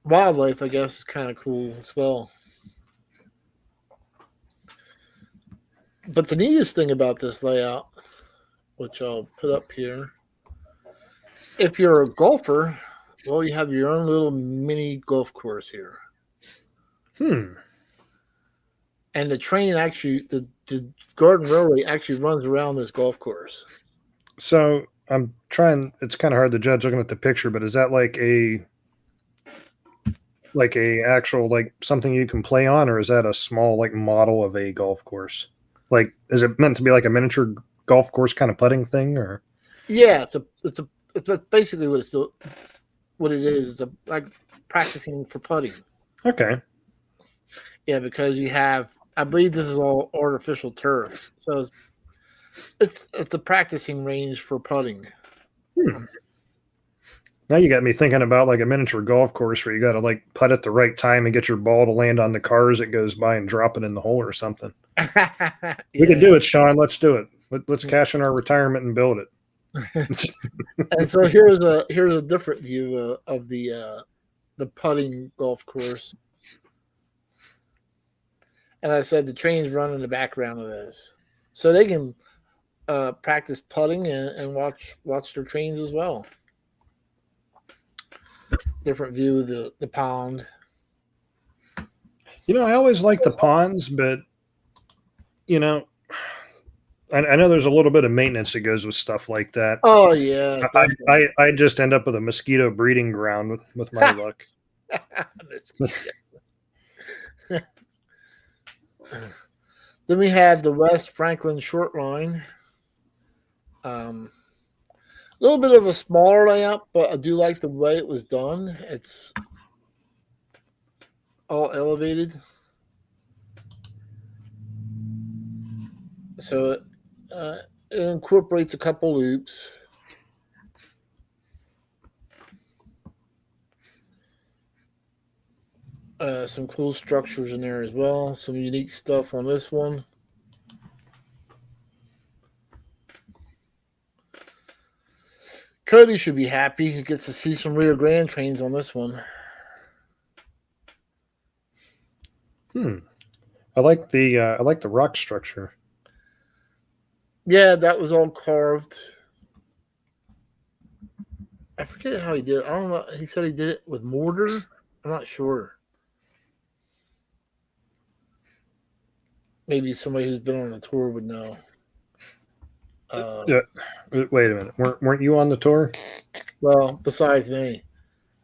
wildlife, I guess, is kind of cool as well. But the neatest thing about this layout, which I'll put up here, if you're a golfer, well, you have your own little mini golf course here. And the train actually, the Garden Railway actually runs around this golf course. So I'm trying. It's kind of hard to judge looking at the picture, but is that like a actual like something you can play on, or is that a small like model of a golf course? Like, is it meant to be like a miniature golf course kind of putting thing, or? Yeah, it's basically what it is. It's like practicing for putting. Okay. Yeah, because you have, I believe this is all artificial turf, so it's a practicing range for putting. Now you got me thinking about like a miniature golf course where you got to like putt at the right time and get your ball to land on the car as it goes by and drop it in the hole or something. Yeah. We can do it, Sean. Let's do it. Let's cash in our retirement and build it. And so here's a different view of the putting golf course. And I said the trains run in the background of this, so they can practice putting and watch their trains as well. Different view of the pond. I always like the ponds, but I know there's a little bit of maintenance that goes with stuff like that. Oh yeah, I just end up with a mosquito breeding ground with my luck. Then we have the West Franklin Short Line. A little bit of a smaller layout, but I do like the way it was done. It's all elevated, so it incorporates a couple loops. Some cool structures in there as well. Some unique stuff on this one. Cody should be happy. He gets to see some Rio Grande trains on this one. I like the rock structure. Yeah, that was all carved. I forget how he did it. I don't know. He said he did it with mortar. I'm not sure. Maybe somebody who's been on a tour would know. Yeah. Wait a minute. Weren't you on the tour? Well, besides me.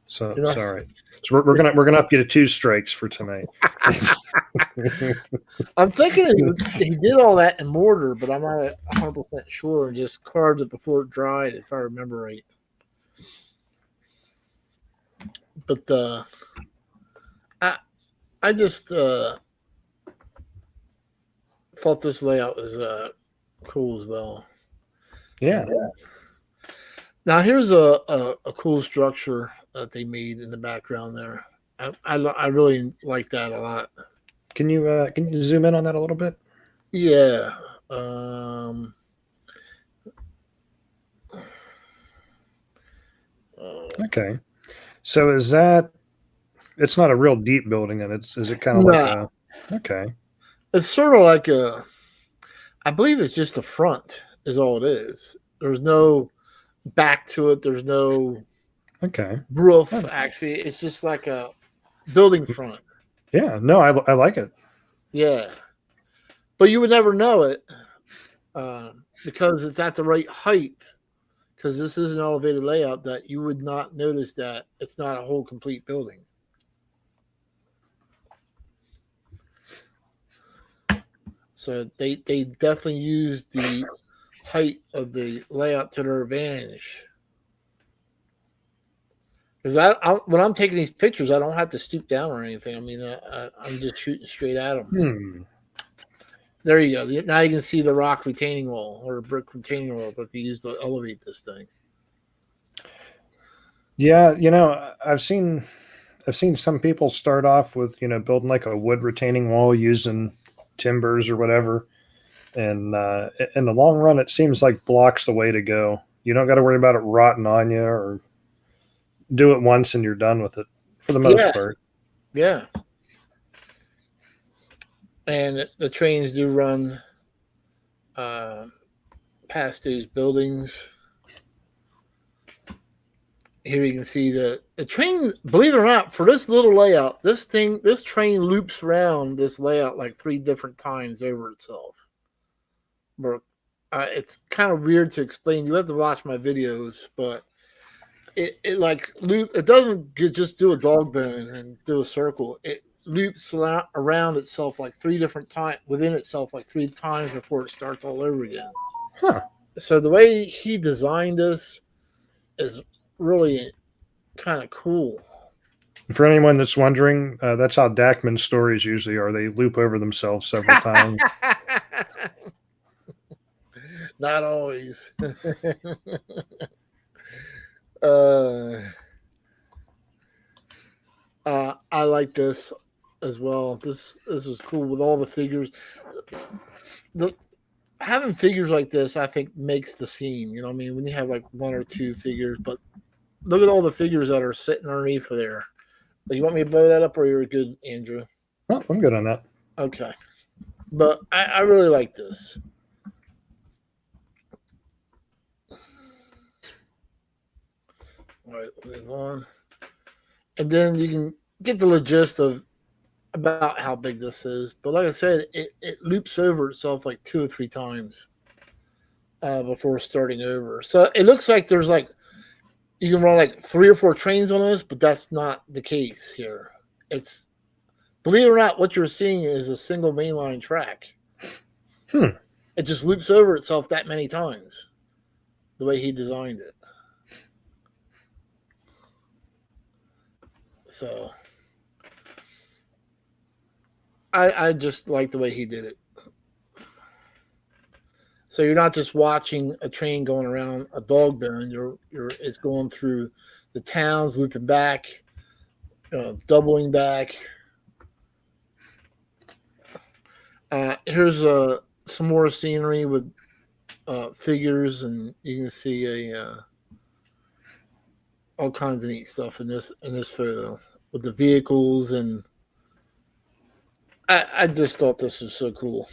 So it's all right. So we're gonna up you to 2 strikes for tonight. I'm thinking he did all that in mortar, but I'm not 100% sure, and just carved it before it dried, if I remember right. But I just thought this layout was cool as well. Yeah. Now here's a cool structure that they made in the background there. I really like that a lot. Can you zoom in on that a little bit? Yeah. Okay. So is that it's not a real deep building, and is it kind of like No, a okay? it's sort of like I believe it's just a front is all it is. There's no back to it. There's no Okay. roof. Oh, Actually, it's just like a building front. yeah. No, I like it. Yeah, but you would never know it because it's at the right height. Because this is an elevated layout, that you would not notice that it's not a whole complete building. So they definitely use the height of the layout to their advantage. Because when I'm taking these pictures, I don't have to stoop down or anything. I mean, I'm just shooting straight at them. Hmm. There you go. Now you can see the rock retaining wall or brick retaining wall that they use to elevate this thing. Yeah, I've seen some people start off with building like a wood retaining wall using timbers or whatever, and in the long run, it seems like block's the way to go. You don't got to worry about it rotting on you, or do it once and you're done with it for the most Yeah, part. yeah. And the trains do run uh, past these buildings. Here you can see the train. Believe it or not, for this little layout, this train loops around this layout like 3 different times over itself. But it's kind of weird to explain. You have to watch my videos, but it like loop. It doesn't just do a dog bone and do a circle. It loops around itself like 3 different times within itself, like 3 times before it starts all over again. Huh. So the way he designed this is really kind of cool. For anyone that's wondering, that's how Dakman stories usually are. They loop over themselves several times. Not always. uh, I like this as well. This is cool with all the figures. The Having figures like this, I think, makes the scene. You know what I mean? When you have like 1 or 2 figures, but look at all the figures that are sitting underneath of there. You want me to blow that up, or you're good, Andrew? Oh, I'm good on that. Okay, but I really like this. All right, move on, and then you can get the gist of about how big this is. But like I said, it loops over itself like 2 or 3 times before starting over. So it looks like there's like you can run like 3 or 4 trains on this, but that's not the case here. It's Believe it or not, what you're seeing is a single mainline track. Hmm. It just loops over itself that many times, the way he designed it. So I just like the way he did it. So you're not just watching a train going around a dog bone. It's going through the towns, looping back, doubling back. Here's some more scenery with figures, and you can see all kinds of neat stuff in this photo with the vehicles, and I just thought this was so cool.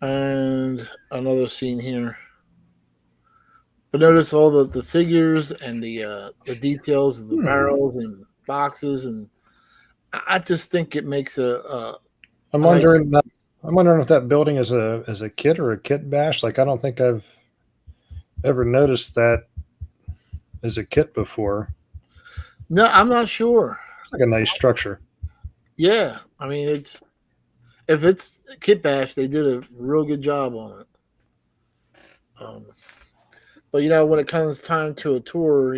And another scene here. But notice all the figures and the details of the Hmm. barrels and boxes, and I just think it makes I'm a nice. wondering. I'm wondering if that building is a kit or a kit bash. Like I don't think I've ever noticed that as a kit before. No, I'm not sure. It's like a nice structure. Yeah, I mean if it's Kit Bash, they did a real good job on it. Um, but when it comes time to a tour,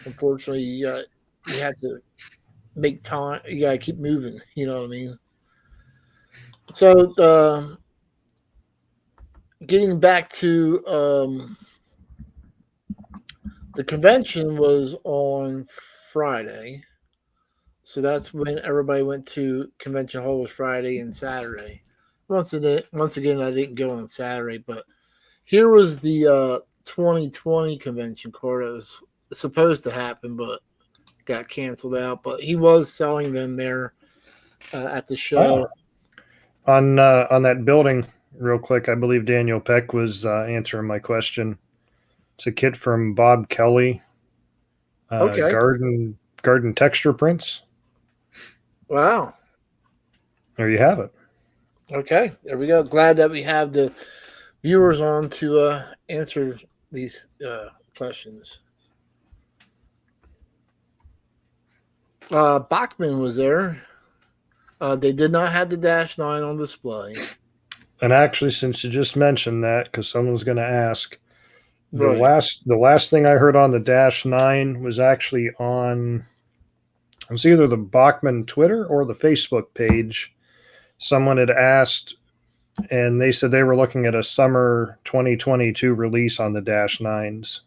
unfortunately, you have to make time. You gotta keep moving. You know what I mean? So, getting back to The convention was on Friday, so that's when everybody went to convention hall was Friday and Saturday. Once again, I didn't go on Saturday, but here was the 2020 convention card that was supposed to happen, but got canceled out. But he was selling them there at the Oh, show. on that building, real quick. I believe Daniel Peck was answering my question. It's a kit from Bob Kelly, Okay. garden texture prints. Wow. There you have it. Okay. There we go. Glad that we have the viewers on to answer these questions. Bachman was there. They did not have the Dash 9 on display. And actually, since you just mentioned that, because someone's going to ask, Right. the last thing I heard on the Dash 9 was actually on, it was either the Bachman Twitter or the Facebook page. Someone had asked, and they said they were looking at a summer 2022 release on the Dash 9s.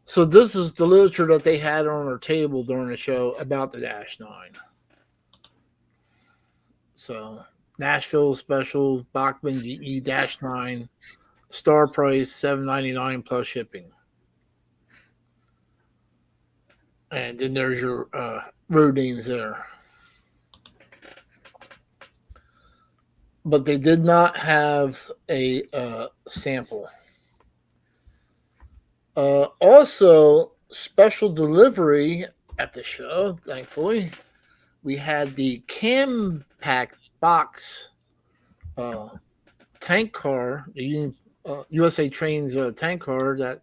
So this is the literature that they had on our table during the show about the Dash 9. So Nashville special, Bachman GE Dash 9, star price $7.99 plus shipping. And then there's your road names there. But they did not have a sample. Also, special delivery at the show, thankfully. We had the Cam Pack box tank car, the USA Trains tank car that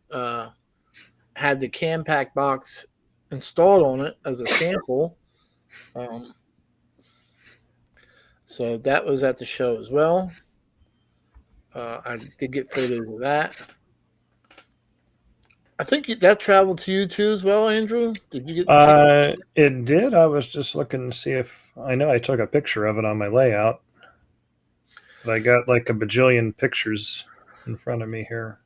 had the Cam Pack box installed on it as a sample. So that was at the show as well. I did get photos of that. I think that traveled to you too as well, Andrew. Did you get? It did. I was just looking to see if I know I took a picture of it on my layout, but I got like a bajillion pictures in front of me here.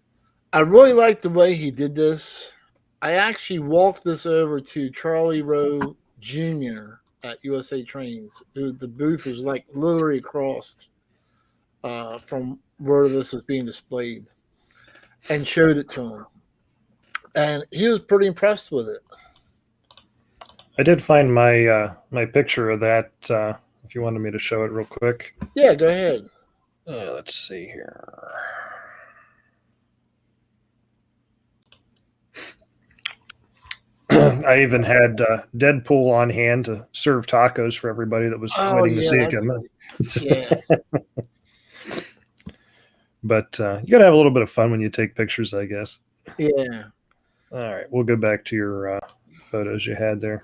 I really like the way he did this. I actually walked this over to Charlie Rowe Jr. at USA Trains. The booth was like literally across from where this was being displayed, and showed it to him. And he was pretty impressed with it. I did find my my picture of that. If you wanted me to show it real quick. Yeah, go ahead. Let's see here. I even had Deadpool on hand to serve tacos for everybody that was waiting to see it come in. Yeah. But you got to have a little bit of fun when you take pictures, I guess. Yeah. All right, we'll go back to your photos you had there.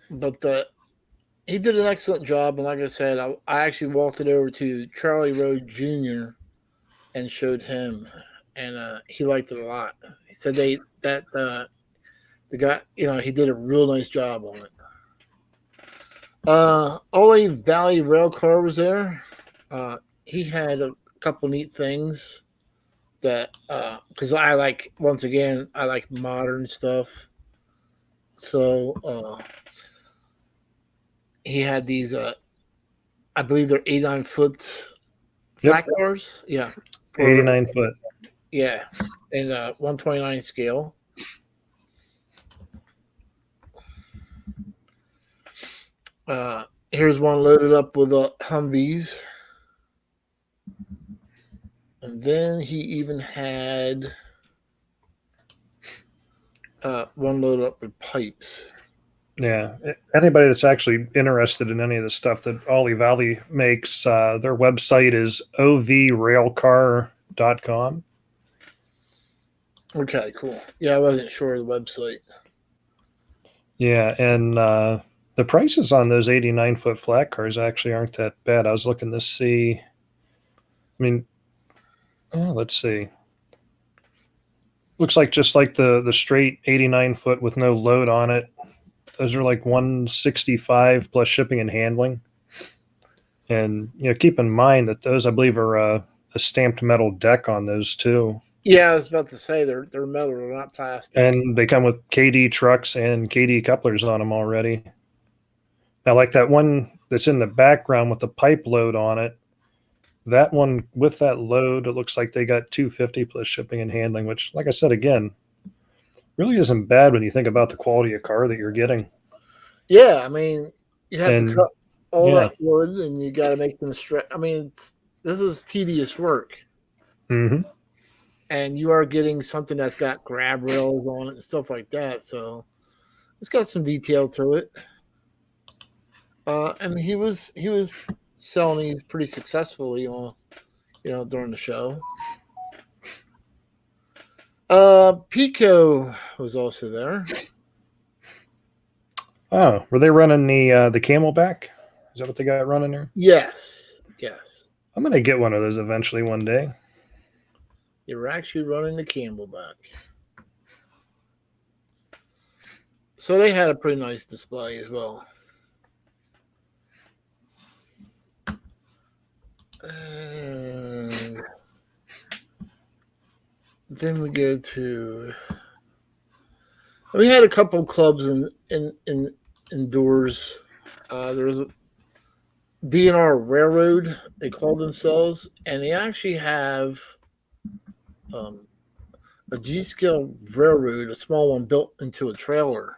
But he did an excellent job, and like I said, I actually walked it over to Charlie Rowe Jr. and showed him, and he liked it a lot. He said the guy, he did a real nice job on it. Ole Valley Rail Car was there. He had a couple neat things that because I like modern stuff. So he had these I believe they're 89-foot flat cars. Yeah. 89 foot. Yeah. And 129 scale. Here's one loaded up with Humvees. And then he even had one loaded up with pipes. Yeah. Anybody that's actually interested in any of the stuff that Ollie Valley makes, their website is ovrailcar.com. Okay, cool. Yeah, I wasn't sure of the website. Yeah, and the prices on those 89-foot flat cars actually aren't that bad. I was looking to see. I mean, let's see. Looks like just like the straight 89-foot with no load on it. Those are like $165 plus shipping and handling. And keep in mind that those, I believe, are a stamped metal deck on those too. Yeah, I was about to say they're metal, they're not plastic. And they come with KD trucks and KD couplers on them already. Now, like that one that's in the background with the pipe load on it, that one with that load, it looks like they got 250 plus shipping and handling, which, like I said again, really isn't bad when you think about the quality of car that you're getting. Yeah, I mean, you have to And cut all yeah, that wood, and you got to make them stretch. I mean, this is tedious work, hmm and you are getting something that's got grab rails on it and stuff like that. So it's got some detail to it. And he was selling these pretty successfully on during the show. Pico was also there. Oh, were they running the Camelback? Is that what they got running there? Yes, yes, I'm gonna get one of those eventually one day. they were actually running the Camelback. So they had a pretty nice display as well. And then we go to. We had a couple clubs in indoors. There was a DNR Railroad. They call themselves, and they actually have um, a G scale railroad, a small one built into a trailer.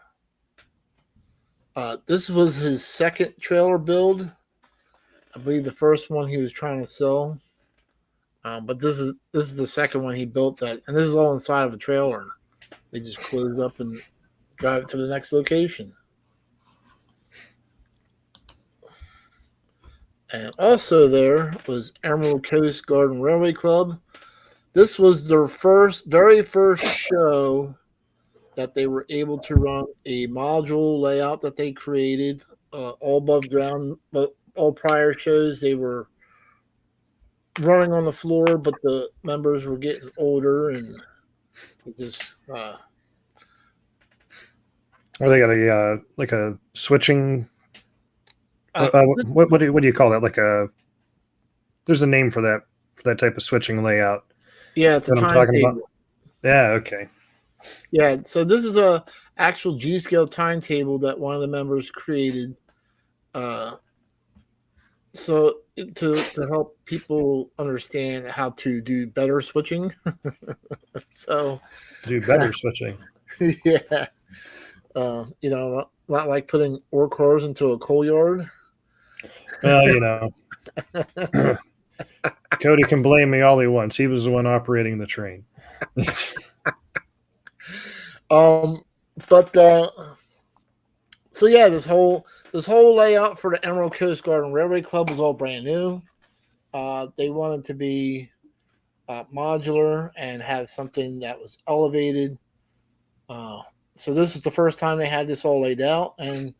This was his second trailer build. I believe the first one he was trying to sell, but this is the second one he built that, and this is all inside of a trailer. They just close up and drive it to the next location. And also there was Emerald Coast Garden Railway Club. This was their very first show that they were able to run a module layout that they created all above ground. But all prior shows they were running on the floor, but the members were getting older and just Or they got a like a switching. uh, What do you call that? Like a there's a name for that type of switching layout yeah, it's a that I'm talking about. timetable. Yeah, okay. Yeah, so this is a actual G scale timetable that one of the members created. Uh, so to help people understand how to do better switching. So Do better switching. yeah, not like putting ore cars into a coal yard. Well, Cody can blame me all he wants. He was the one operating the train. Um, but so yeah, this whole layout for the Emerald Coast Garden Railway Club was all brand new. They wanted to be modular and have something that was elevated. Uh, so this is the first time they had this all laid out, and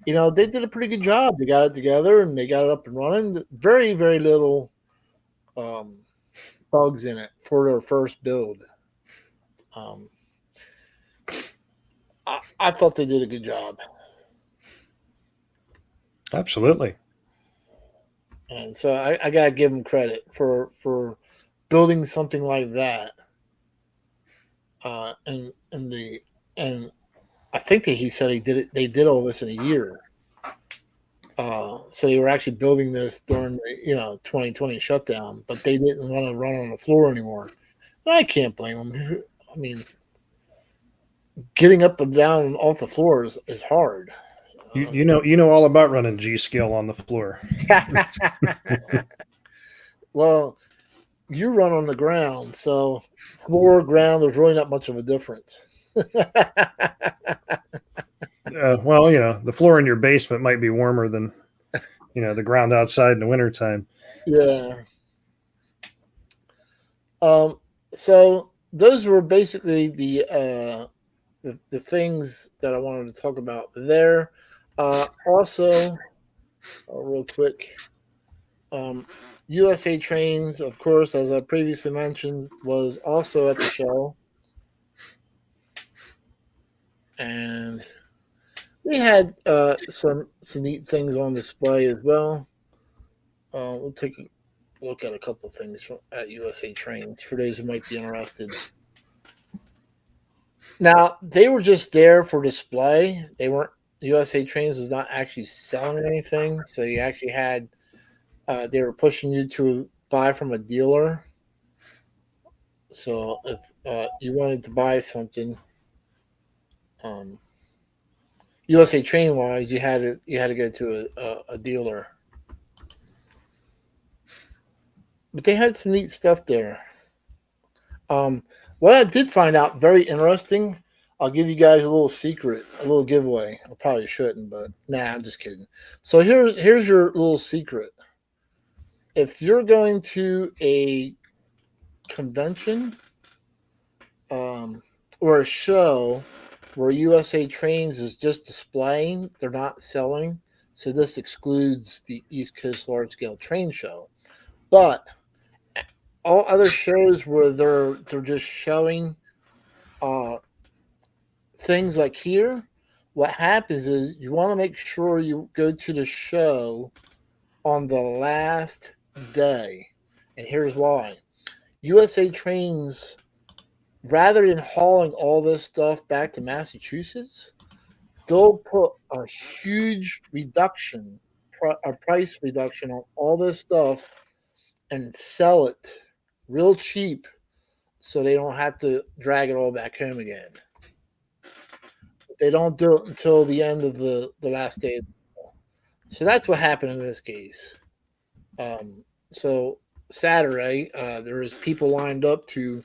they did a pretty good job. They got it together and they got it up and running. Very very little um, bugs in it for their first build. Um, I thought they did a good job, Absolutely. and so I gotta give them credit for building something like that. And I think that he said he did it. They did all this in a year. So they were actually building this during the 2020 shutdown, but they didn't want to run on the floor anymore. I can't blame them. I mean, getting up and down off the floor is hard. You know all about running G scale on the floor. Well, you run on the ground, so floor ground there's really not much of a difference. Well, the floor in your basement might be warmer than the ground outside in the wintertime. Yeah. Um. So those were basically the things that I wanted to talk about there. Also, real quick, USA Trains, of course, as I previously mentioned, was also at the show, and we had some neat things on display as well. We'll take a look at a couple of things at USA Trains for those who might be interested. Now, they were just there for display. They weren't. USA Trains was not actually selling anything, so you actually had. They were pushing you to buy from a dealer. So if you wanted to buy something, um, USA Train wise, you had to go to a dealer. But they had some neat stuff there. Um, what I did find out very interesting. I'll give you guys a little secret, a little giveaway. I probably shouldn't, but nah, I'm just kidding. So here's your little secret. If you're going to a convention or a show where USA Trains is just displaying, they're not selling. So this excludes the East Coast Large Scale Train Show. But all other shows where they're just showing uh, things like here, what happens is you want to make sure you go to the show on the last day. And here's why. USA Trains, rather than hauling all this stuff back to Massachusetts, they'll put a huge reduction, a price reduction on all this stuff and sell it real cheap so they don't have to drag it all back home again. They don't do it until the end of the last day. So that's what happened in this case. So Saturday, there was people lined up to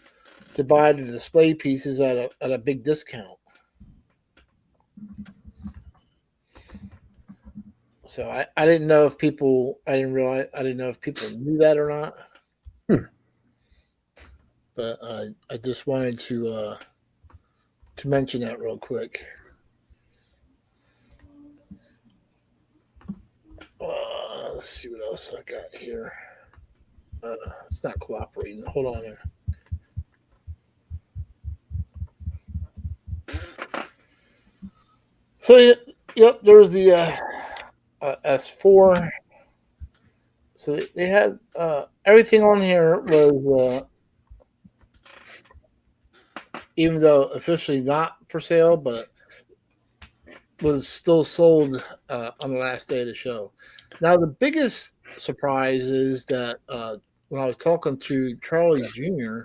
buy the display pieces at a big discount. So I didn't know if people I didn't realize I didn't know if people knew that or not. But I just wanted to mention that real quick. Let's see what else I got here. It's not cooperating. Hold on here. So yep, there was the S4. So they had everything on here was even though officially not for sale, but was still sold on the last day of the show. Now the biggest surprise is that when I was talking to Charlie Jr.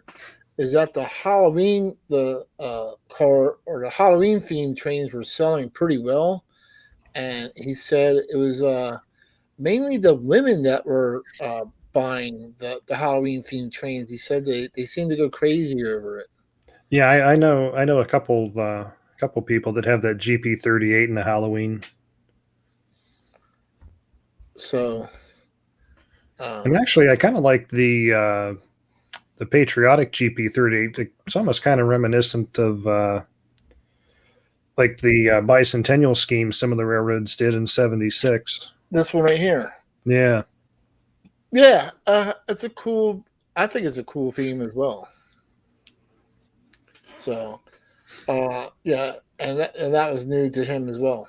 is that the Halloween car or the Halloween themed trains were selling pretty well, and he said it was mainly the women that were buying the Halloween themed trains. He said they seemed to go crazy over it. Yeah, I know a couple people that have that GP38 in the Halloween. So, And actually, I kind of like the patriotic GP38. It's almost kind of reminiscent of like the bicentennial scheme some of the railroads did in '76. this one right here, Yeah, yeah, it's a cool. I think it's a cool theme as well. So, yeah, and that was new to him as well.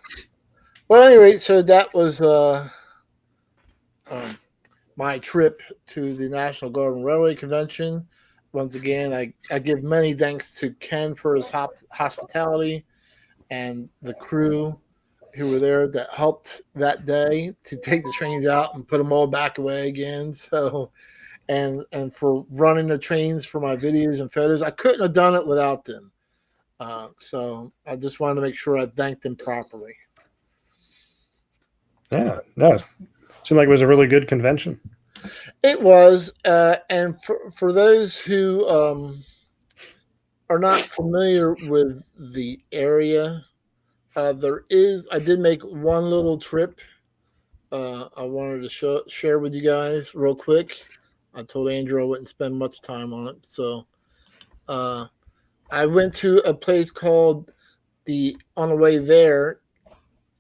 Well, anyway, so that was um, my trip to the National Guard and Railway Convention. Once again, I give many thanks to Ken for his hospitality and the crew who were there that helped that day to take the trains out and put them all back away again. So, and for running the trains for my videos and photos, I couldn't have done it without them. So I just wanted to make sure I thanked them properly. yeah, no, seemed like it was a really good convention. It was, and for those who are not familiar with the area, I did make one little trip. I wanted to share with you guys real quick. I told Andrew I wouldn't spend much time on it, so I went to a place called on the way there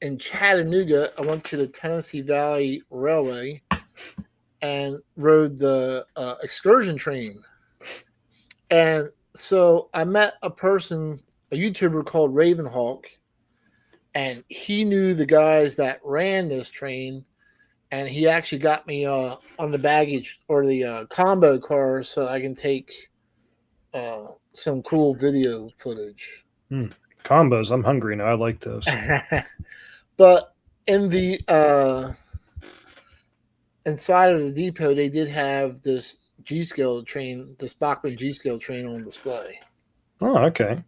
in Chattanooga. I went to the Tennessee Valley Railway and rode the excursion train. And so I met a YouTuber called Ravenhawk, and he knew the guys that ran this train, and he actually got me on the baggage or the combo car so I can take some cool video footage. Combos. I'm hungry now. I like those. But in the inside of the depot, they did have this G scale train, this Bachman G scale train on display. Oh, okay.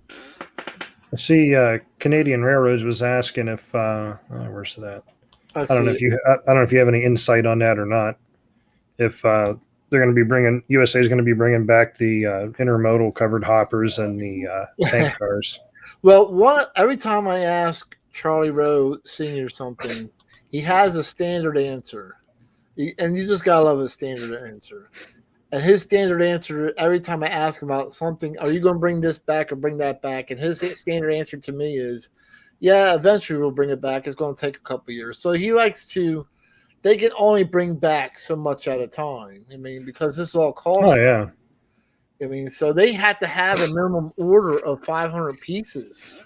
I see Canadian Railroads was asking if where's that? I I don't know see. if you I don't know if you have any insight on that or not. If they're going to be bringing USA is going to be bringing back the intermodal covered hoppers and the tank cars. Well, one every time I ask Charlie Rowe Senior something, he has a standard answer, and you just gotta love his standard answer. And his standard answer every time I ask him about something, are you going to bring this back or bring that back? And his standard answer to me is, yeah, eventually we'll bring it back. It's going to take a couple years. So he likes to. They can only bring back so much at a time. I mean, because this is all Oh cost. yeah. I mean, so they had to have a minimum order of 500 pieces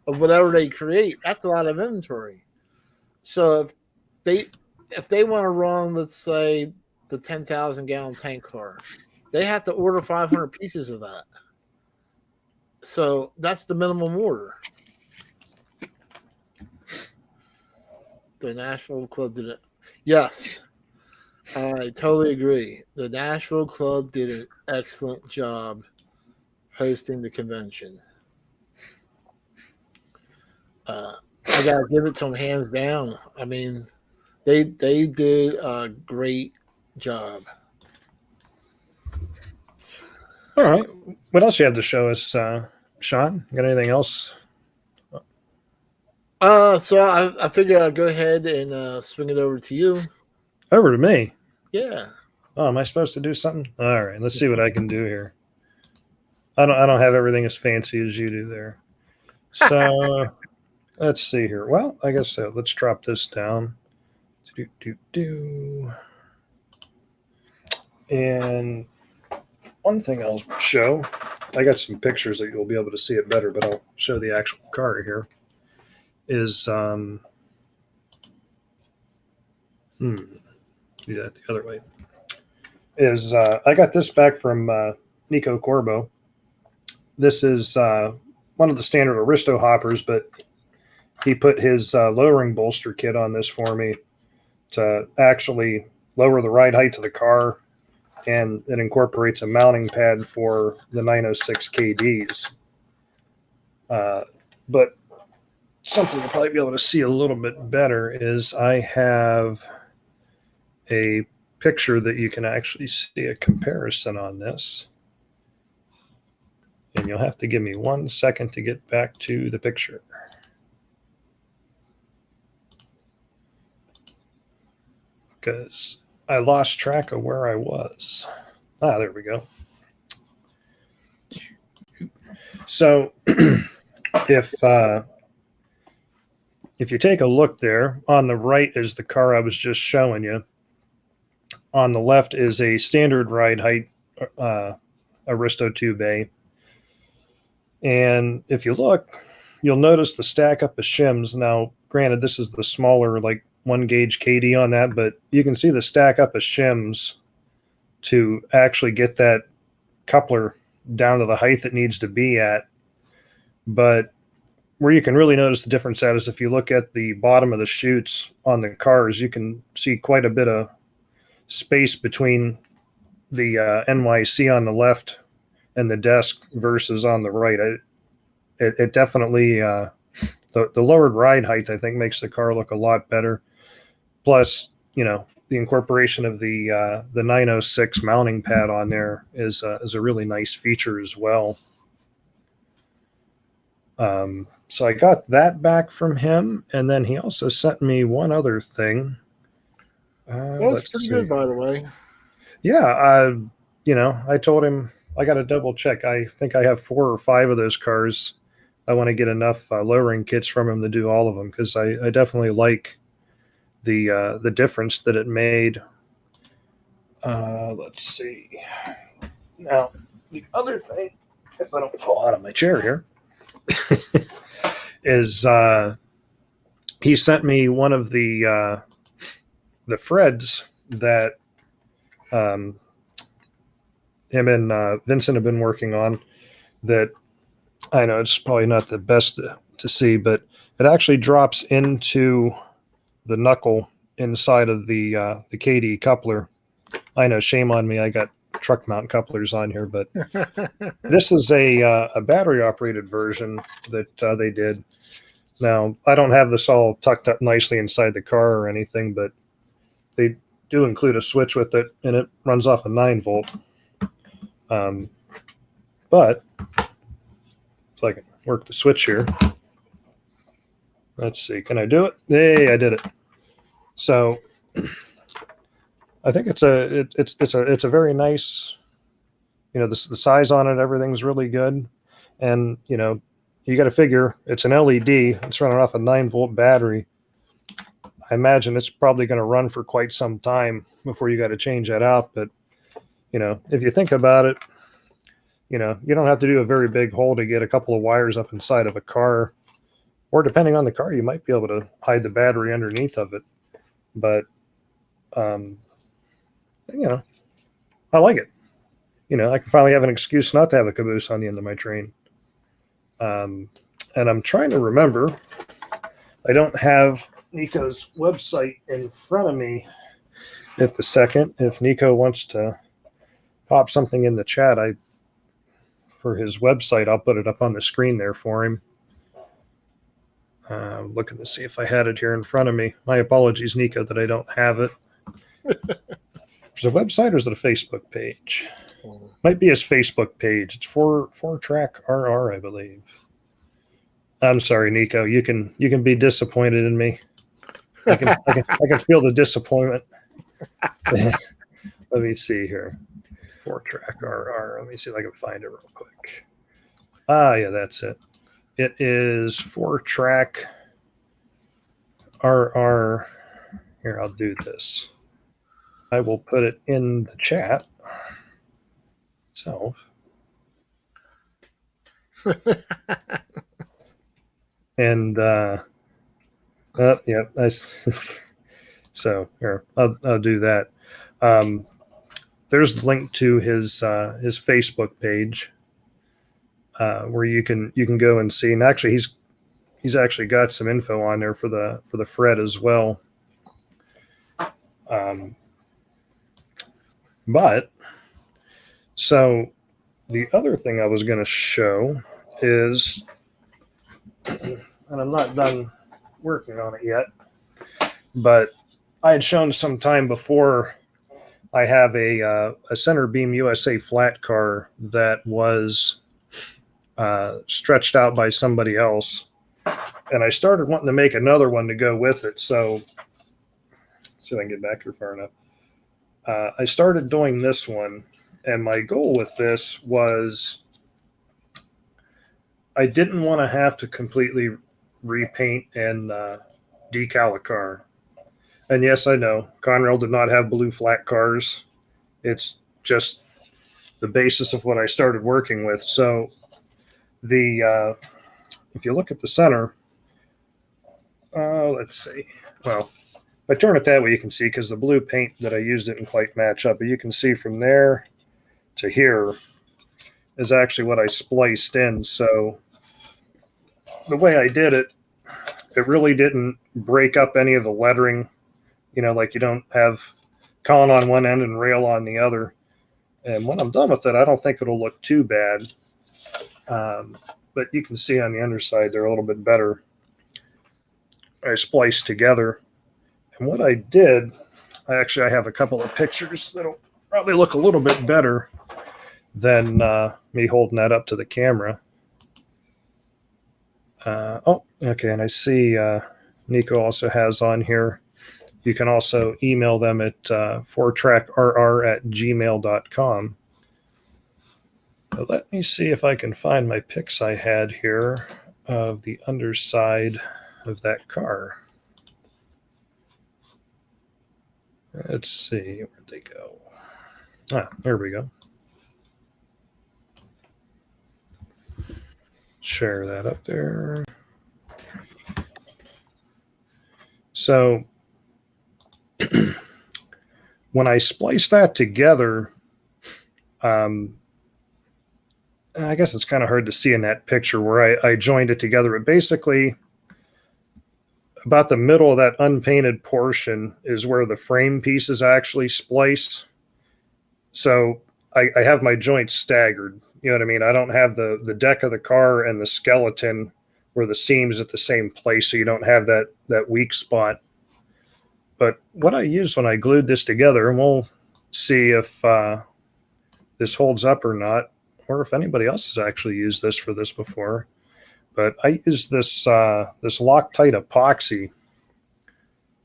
of whatever they create. That's a lot of inventory. So they if they want to run, let's say, the 10,000-gallon tank car, they have to order 500 pieces of that. So that's the minimum order. The Nashville Club did it. Yes, I totally agree. The Nashville Club did an excellent job hosting the convention. I gotta give it to them hands down. I mean, they did a great job. All right. What else you have to show us, Sean? Got anything else? So I figured I'd go ahead and swing it over to you. Over to me. Yeah. Oh, am I supposed to do something? All right. Let's see what I can do here. I don't have everything as fancy as you do there. So let's see here. Well, I guess so. Let's drop this down. Do, do, do. And one thing I'll show, I got some pictures that you'll be able to see it better, but I'll show the actual car here. Is do that the other way. Is I got this back from Nico Corbo. This is one of the standard Aristo hoppers, but he put his lowering bolster kit on this for me to actually lower the ride height of the car, and it incorporates a mounting pad for the 906 KDs. But something you'll probably be able to see a little bit better is I have a picture that you can actually see a comparison on this. And you'll have to give me 1 second to get back to the picture. Because I lost track of where I was. Ah, there we go. So if you take a look there, on the right is the car I was just showing you. On the left is a standard ride height Aristo 2 And if you look, you'll notice the stack up of shims. Now, granted, this is the smaller, like 1 gauge KD on that, but you can see the stack up of shims to actually get that coupler down to the height it needs to be at. But where you can really notice the difference at is if you look at the bottom of the chutes on the cars, you can see quite a bit of space between the NYC on the left and the desk versus on the right. It definitely the lowered ride height, I think, makes the car look a lot better. Plus, the incorporation of the 906 mounting pad on there is a really nice feature as well. So I got that back from him, and then he also sent me one other thing. Well, it's pretty good, by the way. Yeah, I told him I got to double check. I think I have 4 or 5 of those cars. I want to get enough lowering kits from him to do all of them because I definitely like the difference that it made. Let's see. Now, the other thing, if I don't fall out of my chair here, is he sent me one of the Freds that him and Vincent have been working on. That I know it's probably not the best to see, but it actually drops into the knuckle inside of the KD coupler. I know, shame on me. I got truck mount couplers on here, but this is a battery operated version that they did. Now, I don't have this all tucked up nicely inside the car or anything, but they do include a switch with it, and it runs off a 9 volt. But if I can work the switch here, let's see, can I do it? Hey, I did it. So I think it's a very nice, the size on it, everything's really good, and you got to figure it's an LED. It's running off a 9 volt battery. I imagine it's probably going to run for quite some time before you got to change that out. But if you think about it, you don't have to do a very big hole to get a couple of wires up inside of a car, or depending on the car, you might be able to hide the battery underneath of it. But I like it. I can finally have an excuse not to have a caboose on the end of my train. And I'm trying to remember. I don't have Nico's website in front of me at the second. If Nico wants to pop something in the chat, for his website, I'll put it up on the screen there for him. Looking to see if I had it here in front of me. My apologies, Nico, that I don't have it. Is it a website or is it a Facebook page? Might be his Facebook page. It's 4Track RR, I believe. I'm sorry, Nico. You can be disappointed in me. I can feel the disappointment. Let me see here. 4Track RR. Let me see if I can find it real quick. Yeah, that's it. It is 4Track RR. Here, I'll do this. I will put it in the chat. And yeah, so here I'll do that. There's the link to his Facebook page where you can go and see. And actually, he's actually got some info on there for the Fred as well. But so the other thing I was going to show is, and I'm not done working on it yet, but I had shown some time before. I have a center beam USA flat car that was stretched out by somebody else, and I started wanting to make another one to go with it. So, see if I can get back here far enough. I started doing this one, and my goal with this was I didn't want to have to completely repaint and decal a car. And yes, I know Conrail did not have blue flat cars. It's just the basis of what I started working with. So if you look at the center, let's see. Well, if I turn it that way, you can see, because the blue paint that I used didn't quite match up. But you can see from there to here is actually what I spliced in. So the way I did it, it really didn't break up any of the lettering. Like you don't have column on one end and rail on the other. And when I'm done with it, I don't think it'll look too bad. But you can see on the underside, they're a little bit better. I spliced together. And what I did, I have a couple of pictures that'll probably look a little bit better than me holding that up to the camera. Oh, okay. And I see Nico also has on here. You can also email them at 4trackrr@gmail.com. But let me see if I can find my pics I had here of the underside of that car. Let's see, where'd they go? There we go. Share that up there. So when I splice that together, I guess it's kind of hard to see in that picture where I joined it together. But basically, about the middle of that unpainted portion is where the frame piece is actually spliced. So I have my joints staggered. You know what I mean? I don't have the deck of the car and the skeleton where the seams at the same place, so you don't have that weak spot. But what I used when I glued this together, and we'll see if this holds up or not, or if anybody else has actually used this for this before. But I used this this Loctite epoxy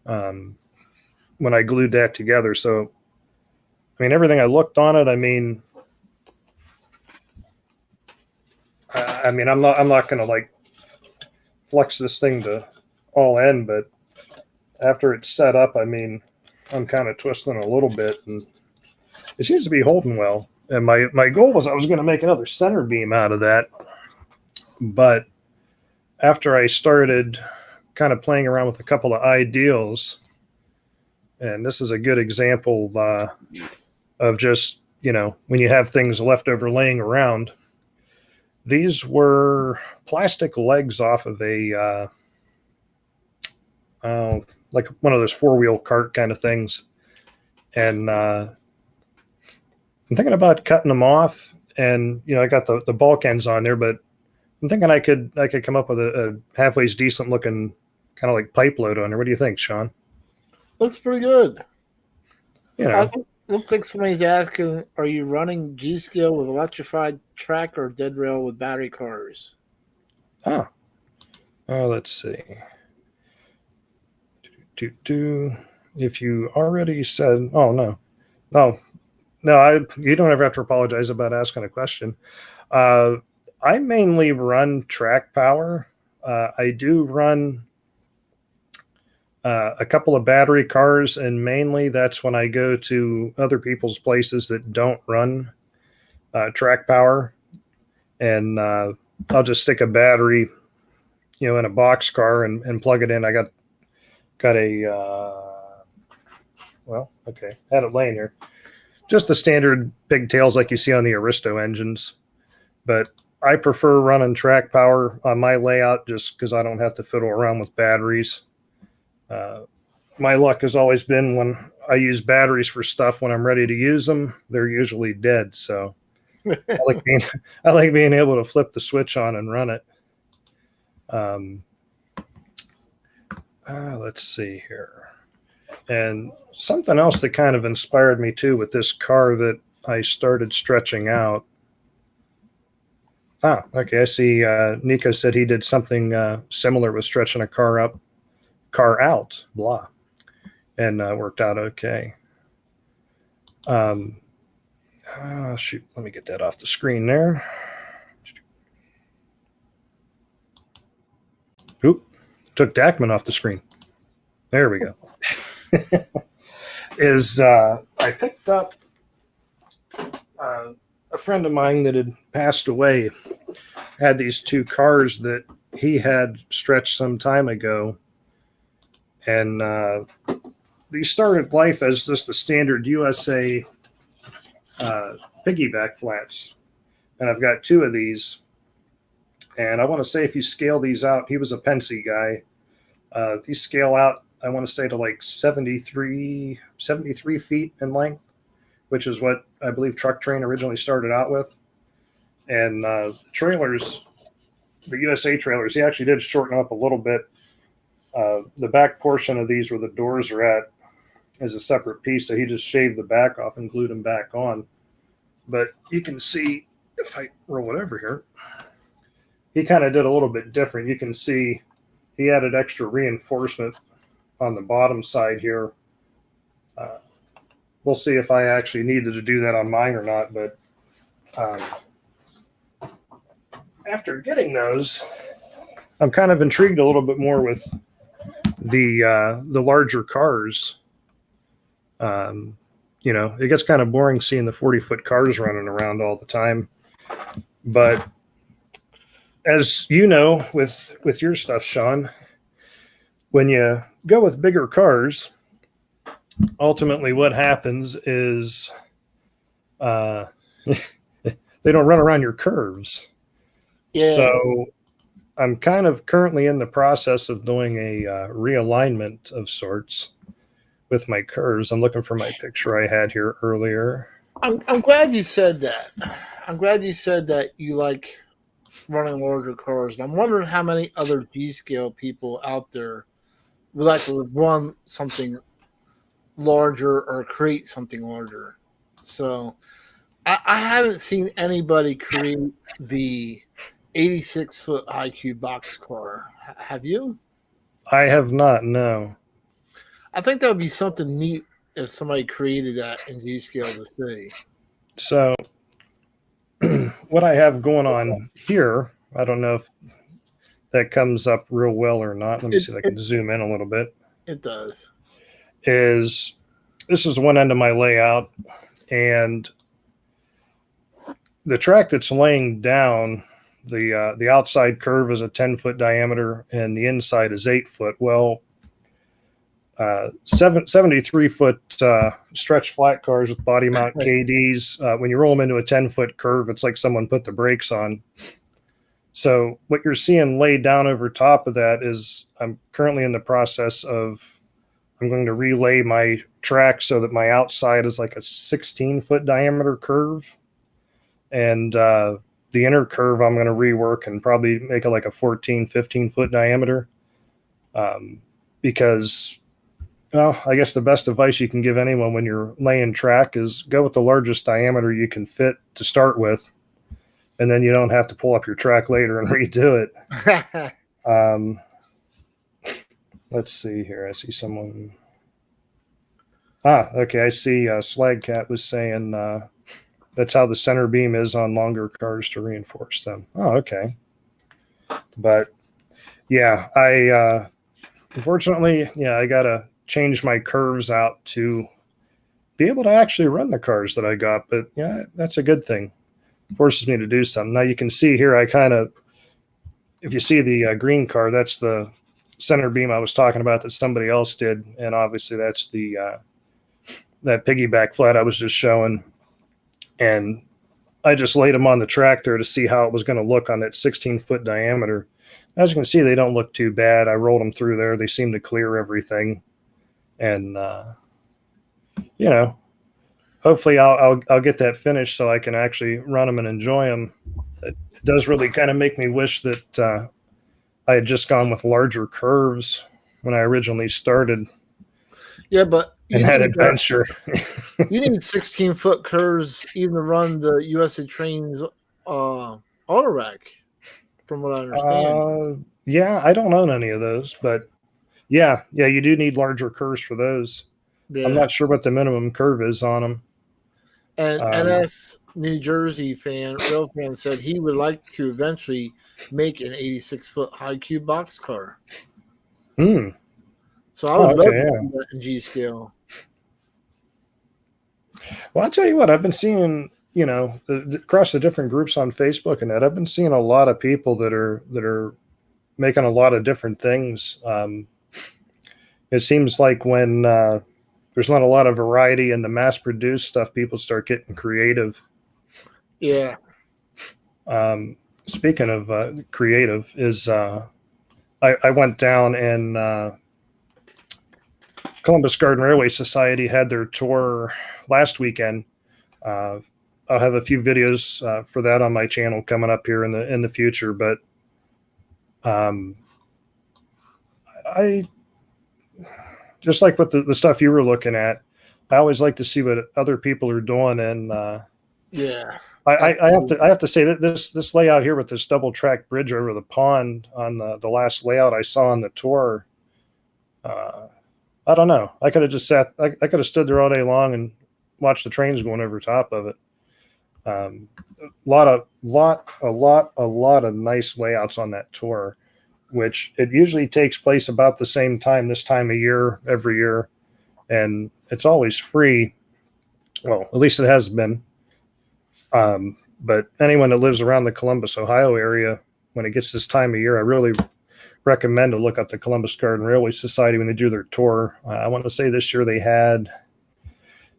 when I glued that together. So, I mean, everything I looked on it, I mean, I'm not going to like flex this thing to all end, but after it's set up, I mean, I'm kind of twisting a little bit, and it seems to be holding well. And my goal was I was going to make another center beam out of that, but after I started kind of playing around with a couple of ideals, and this is a good example of just, you know, when you have things left over laying around. These were plastic legs off of a like one of those four-wheel cart kind of things, and I'm thinking about cutting them off. And you know, I got the bulk ends on there, but I'm thinking I could come up with a halfway decent looking kind of like pipe load on there. What do you think, Sean? Looks pretty good. You know, Looks like somebody's asking, are you running G scale with electrified track or dead rail with battery cars? huh? Oh, let's see. If you already said, oh no, you don't ever have to apologize about asking a question. I mainly run track power. I do run a couple of battery cars, and mainly that's when I go to other people's places that don't run track power, and I'll just stick a battery, you know, in a box car and plug it in. I got a well, okay, had it laying here. Just the standard pigtails like you see on the Aristo engines, but I prefer running track power on my layout just because I don't have to fiddle around with batteries. My luck has always been when I use batteries for stuff, when I'm ready to use them, they're usually dead. So I like being able to flip the switch on and run it. Let's see here. And something else that kind of inspired me too with this car that I started stretching out. Okay. I see Nico said he did something similar with stretching a car out, blah, and worked out okay. Shoot, let me get that off the screen there. Oop, took Dakman off the screen. There we go. I picked up a friend of mine that had passed away, had these two cars that he had stretched some time ago, and these started life as just the standard USA piggyback flats, and I've got two of these, and I want to say if you scale these out, he was a Pensy guy, these scale out, I want to say, to like 73 feet in length, which is what I believe Truck Train originally started out with. And trailers, the USA trailers, he actually did shorten up a little bit. The back portion of these where the doors are at is a separate piece, so he just shaved the back off and glued them back on. But you can see, if I roll it over here, he kind of did a little bit different. You can see he added extra reinforcement on the bottom side here. We'll see if I actually needed to do that on mine or not, but after getting those, I'm kind of intrigued a little bit more with the larger cars. You know, it gets kind of boring seeing the 40-foot cars running around all the time. But as you know, with your stuff, Sean, when you go with bigger cars, ultimately what happens is they don't run around your curves. Yeah. So I'm kind of currently in the process of doing a realignment of sorts with my curves. I'm looking for my picture I had here earlier. I'm glad you said that. I'm glad you said that you like running larger cars. And I'm wondering how many other G scale people out there would like to run something larger or create something larger. So I haven't seen anybody create the 86-foot high cube box car. Have you? I have not, no. I think that would be something neat if somebody created that in G scale to see. So what I have going on here, I don't know if that comes up real well or not. Let me It see if I it, can zoom in a little bit. it does. Is this is one end of my layout, and the track that's laying down, the outside curve is a 10-foot diameter, and the inside is 8 foot. Well, 73-foot stretch flat cars with body mount KDs, when you roll them into a 10-foot curve, it's like someone put the brakes on. So what you're seeing laid down over top of that is I'm currently in the process of I'm going to relay my track so that my outside is like a 16-foot diameter curve, and the inner curve I'm going to rework and probably make it like a 14, 15-foot diameter, because, well, I guess the best advice you can give anyone when you're laying track is go with the largest diameter you can fit to start with, and then you don't have to pull up your track later and redo it. Let's see here. I see someone. Okay. I see Slag Cat was saying that's how the center beam is on longer cars to reinforce them. Oh, okay. But yeah, I unfortunately, yeah, I got to change my curves out to be able to actually run the cars that I got. But yeah, that's a good thing. Forces me to do something. Now you can see here, I kind of, if you see the green car, that's the center beam I was talking about that somebody else did. And obviously that's the, that piggyback flat I was just showing. And I just laid them on the tractor to see how it was going to look on that 16-foot diameter. As you can see, they don't look too bad. I rolled them through there. They seem to clear everything. And, you know, hopefully I'll get that finished so I can actually run them and enjoy them. It does really kind of make me wish that I had just gone with larger curves when I originally started Yeah, but in that adventure. you need 16-foot curves even to run the USA Trains auto rack, from what I understand. Yeah, I don't own any of those, but yeah, you do need larger curves for those. I'm Yeah. not sure what the minimum curve is on them. And NS New Jersey rail fan said he would like to eventually make an 86-foot high cube box car. So I would love to see that in G scale. Well, I'll tell you what, I've been seeing, you know, across the different groups on Facebook and that, I've been seeing a lot of people that are making a lot of different things. It seems like when there's not a lot of variety in the mass-produced stuff, people start getting creative. Yeah. Speaking of creative, is I went down and Columbus Garden Railway Society had their tour last weekend. I'll have a few videos for that on my channel coming up here in the future. But I just like what the stuff you were looking at. I always like to see what other people are doing, and yeah, I have to say that this layout here with this double track bridge over the pond on the last layout I saw on the tour. I don't know. I could have just sat. I could have stood there all day long and watched the trains going over top of it. A lot of nice layouts on that tour, which it usually takes place about the same time this time of year every year, and it's always free. Well, at least it has been. But anyone that lives around the Columbus, Ohio area, when it gets this time of year, I really recommend to look up the Columbus Garden Railway Society when they do their tour. I want to say this year they had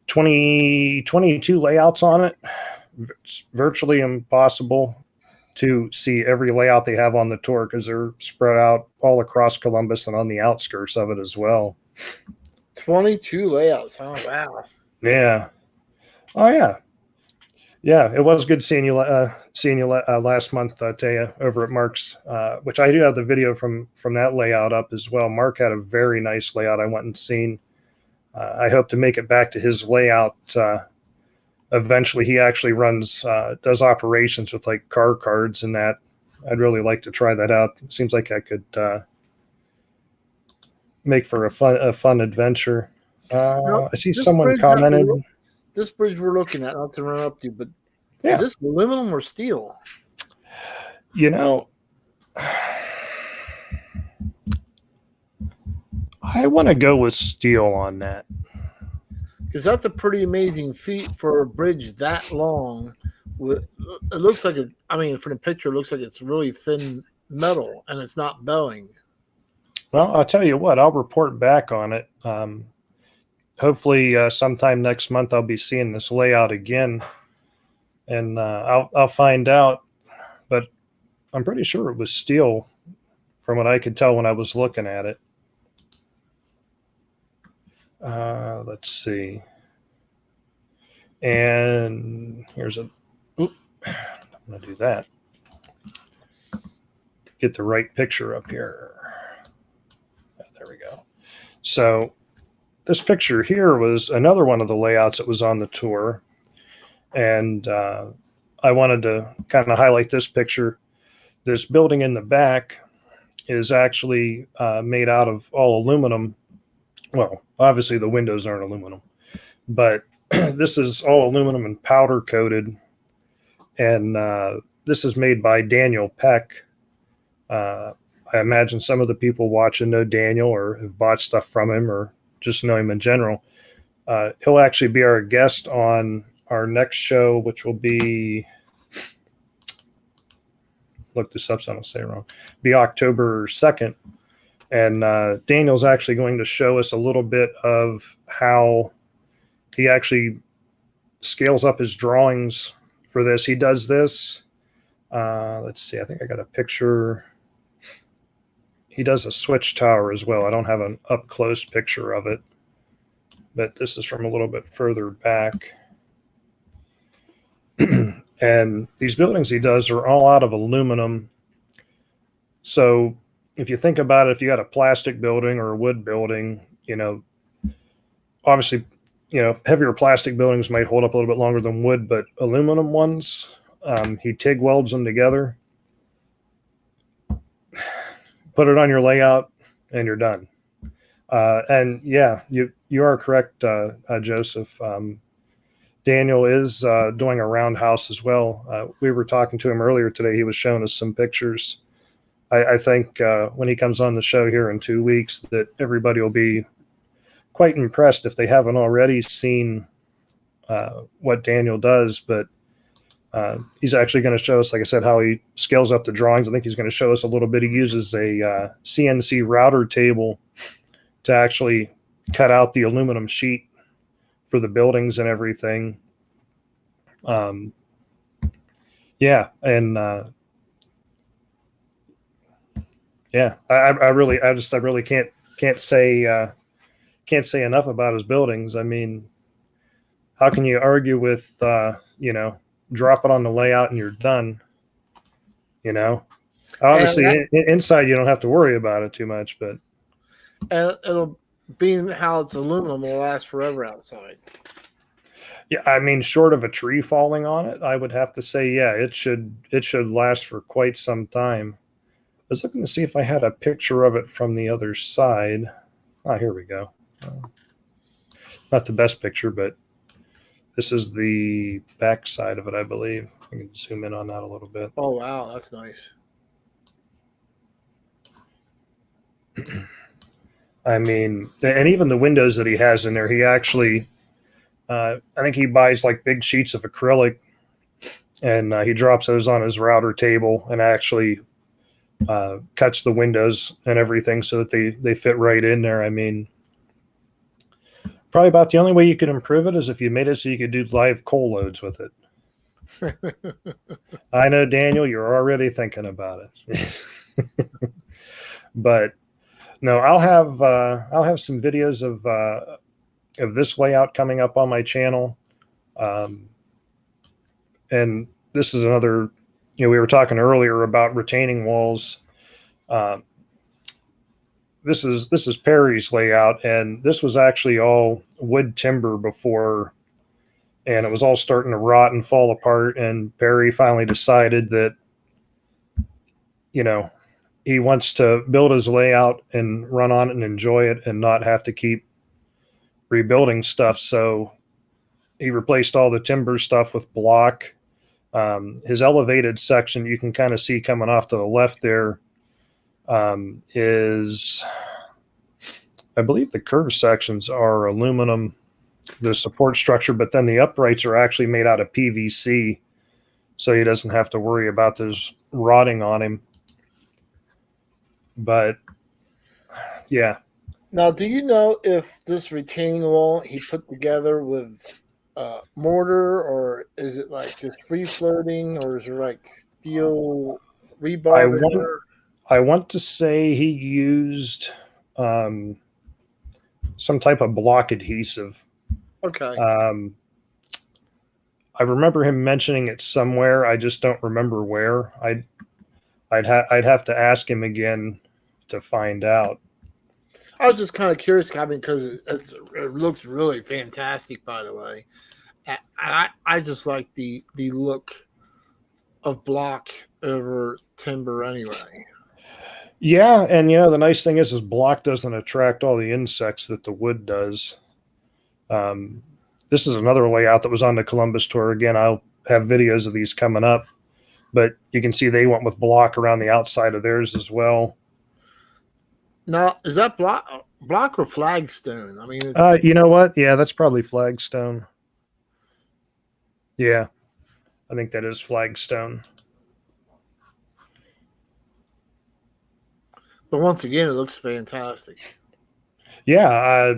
22 layouts on it. It's virtually impossible to see every layout they have on the tour because they're spread out all across Columbus and on the outskirts of it as well. 22 layouts. Oh, wow. Yeah. Oh, yeah. Yeah, it was good seeing you last month, Taya, over at Mark's, which I do have the video from that layout up as well. Mark had a very nice layout I went and seen. I hope to make it back to his layout eventually. He actually does operations with like car cards and that. I'd really like to try that out. It seems like I could make for a fun adventure. I see someone commented. This bridge we're looking at, not to run up to, but yeah. Is this aluminum or steel? You know, I want to go with steel on that. Because that's a pretty amazing feat for a bridge that long. It looks like it. I mean, from the picture, it looks like it's really thin metal and it's not bowing. Well, I'll tell you what. I'll report back on it. Hopefully, sometime next month, I'll be seeing this layout again, and I'll find out. But I'm pretty sure it was steel, from what I could tell when I was looking at it. Let's see. And here's I'm going to do that. Get the right picture up here. There we go. So this picture here was another one of the layouts that was on the tour. And I wanted to kind of highlight this picture. This building in the back is actually made out of all aluminum. Well, obviously the windows aren't aluminum, but this is all aluminum and powder coated. And this is made by Daniel Peck. I imagine some of the people watching know Daniel or have bought stuff from him or just know him in general. He'll actually be our guest on our next show, which will be, look this up so I don't say it wrong, be October 2nd. And Daniel's actually going to show us a little bit of how he actually scales up his drawings for this. He does this. Let's see. I think I got a picture. He does a switch tower as well. I don't have an up close picture of it, but this is from a little bit further back. And these buildings he does are all out of aluminum. So if you think about it, if you got a plastic building or a wood building, obviously, heavier plastic buildings might hold up a little bit longer than wood, but aluminum ones, he TIG welds them together, put it on your layout, and you're done. And yeah, you are correct, Joseph. Daniel is doing a roundhouse as well. We were talking to him earlier today. He was showing us some pictures. I think when he comes on the show here in 2 weeks, that everybody will be quite impressed if they haven't already seen what Daniel does. But he's actually going to show us, like I said, how he scales up the drawings. I think he's going to show us a little bit. He uses a CNC router table to actually cut out the aluminum sheet for the buildings and everything. Yeah, and yeah, I really can't say enough about his buildings. I mean, how can you argue with drop it on the layout and you're done? Obviously inside you don't have to worry about it too much, but it'll, being how it's aluminum, will last forever outside. Yeah, I mean, short of a tree falling on it, I would have to say, yeah, it should last for quite some time. I was looking to see if I had a picture of it from the other side. Oh, here we go. Not the best picture, but this is the back side of it, I believe. I can zoom in on that a little bit. Oh, wow, that's nice. I mean, and even the windows that he has in there, he actually, I think he buys like big sheets of acrylic and he drops those on his router table and actually cuts the windows and everything so that they fit right in there. I mean, probably about the only way you could improve it is if you made it so you could do live coal loads with it. I know, Daniel, you're already thinking about it. But no, I'll have some videos of this layout coming up on my channel. And this is another, we were talking earlier about retaining walls. Um, this is Perry's layout, and this was actually all wood timber before, and it was all starting to rot and fall apart. And Perry finally decided that, he wants to build his layout and run on it and enjoy it and not have to keep rebuilding stuff. So he replaced all the timber stuff with block. His elevated section, you can kind of see coming off to the left there, is, I believe the curved sections are aluminum, the support structure, but then the uprights are actually made out of PVC, so he doesn't have to worry about those rotting on him. But yeah. Now, do you know if this retaining wall he put together with mortar, or is it like just free floating, or is it like steel rebar? I want to say he used some type of block adhesive. Okay. I remember him mentioning it somewhere. I just don't remember where. I'd have to ask him again to find out. I was just kind of curious, because it looks really fantastic, by the way. And I just like the look of block over timber anyway. Yeah, and the nice thing is block doesn't attract all the insects that the wood does. This is another layout that was on the Columbus tour. Again, I'll have videos of these coming up, but you can see they went with block around the outside of theirs as well. Now, is that block or flagstone? I mean, you know what? Yeah, that's probably flagstone. Yeah, I think that is flagstone. But once again, it looks fantastic. Yeah,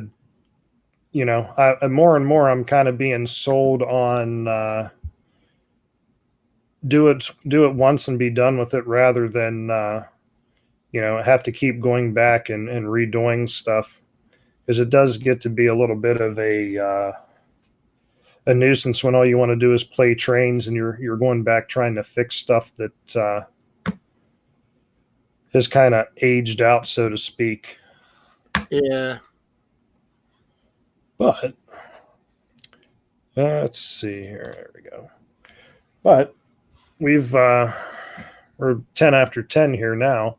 more and more I'm kind of being sold on do it once and be done with it, rather than have to keep going back and redoing stuff, because it does get to be a little bit of a nuisance when all you want to do is play trains and you're going back trying to fix stuff that has kind of aged out, so to speak. Yeah. But let's see here. There we go. But we're 10 after 10 here now.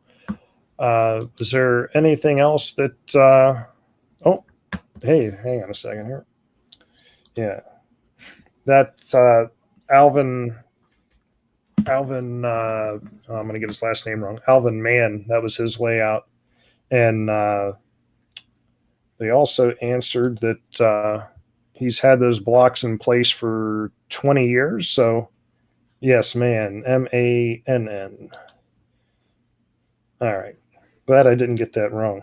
Is there anything else that oh, hey, hang on a second here. Yeah, that Alvin I'm going to get his last name wrong. Alvin Mann, that was his layout. And they also answered that he's had those blocks in place for 20 years. So yes, man, Mann. All right. Glad I didn't get that wrong.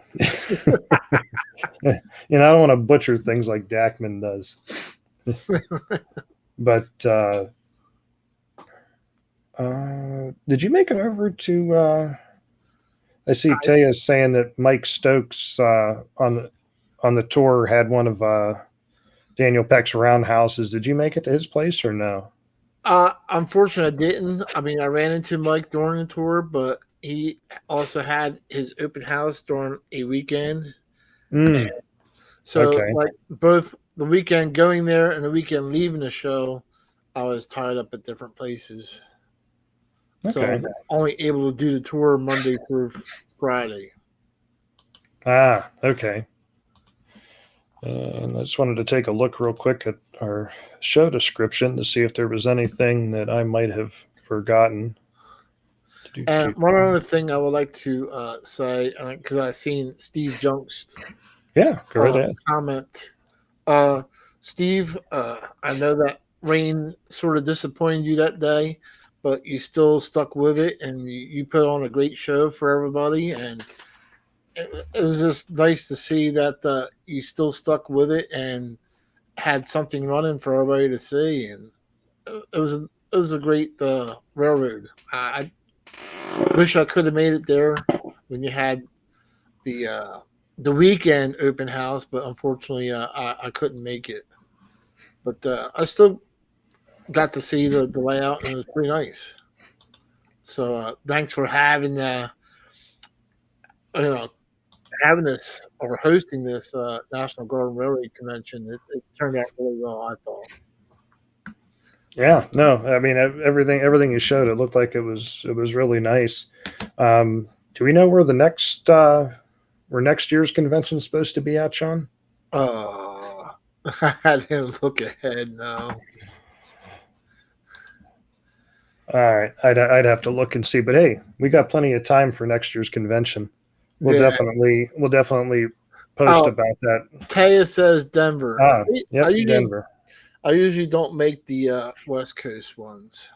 I don't want to butcher things like Dakman does. But did you make it over to I see Taya saying that Mike Stokes on the tour had one of Daniel Peck's roundhouses. Did you make it to his place or no? Unfortunately, I didn't. I mean, I ran into Mike during the tour, but he also had his open house during a weekend. So, okay. like, both the weekend going there and the weekend leaving the show, I was tied up at different places. Okay. So I was only able to do the tour Monday through Friday. Ah, okay. And I just wanted to take a look real quick at our show description to see if there was anything that I might have forgotten. And one other thing I would like to say, because I've seen Steve Junk's comment. Steve, I know that rain sort of disappointed you that day, but you still stuck with it, and you put on a great show for everybody. And it was just nice to see that you still stuck with it and had something running for everybody to see. And it was a great railroad. I wish I could have made it there when you had the uh, the weekend open house, but unfortunately, I couldn't make it. But I still got to see the layout, and it was pretty nice. So thanks for having you know having this or hosting this National Guard and Railroad Convention. It turned out really well, I thought. Yeah, no, I mean everything you showed, it looked like it was really nice. Do we know where next year's convention is supposed to be at, Sean? Uh, I didn't look ahead. No. All right, I'd have to look and see, but hey, we got plenty of time for next year's convention. We'll Yeah. definitely post Oh, about that. Taya says Denver. Ah, I yep, usually Denver. I usually don't make the West Coast ones.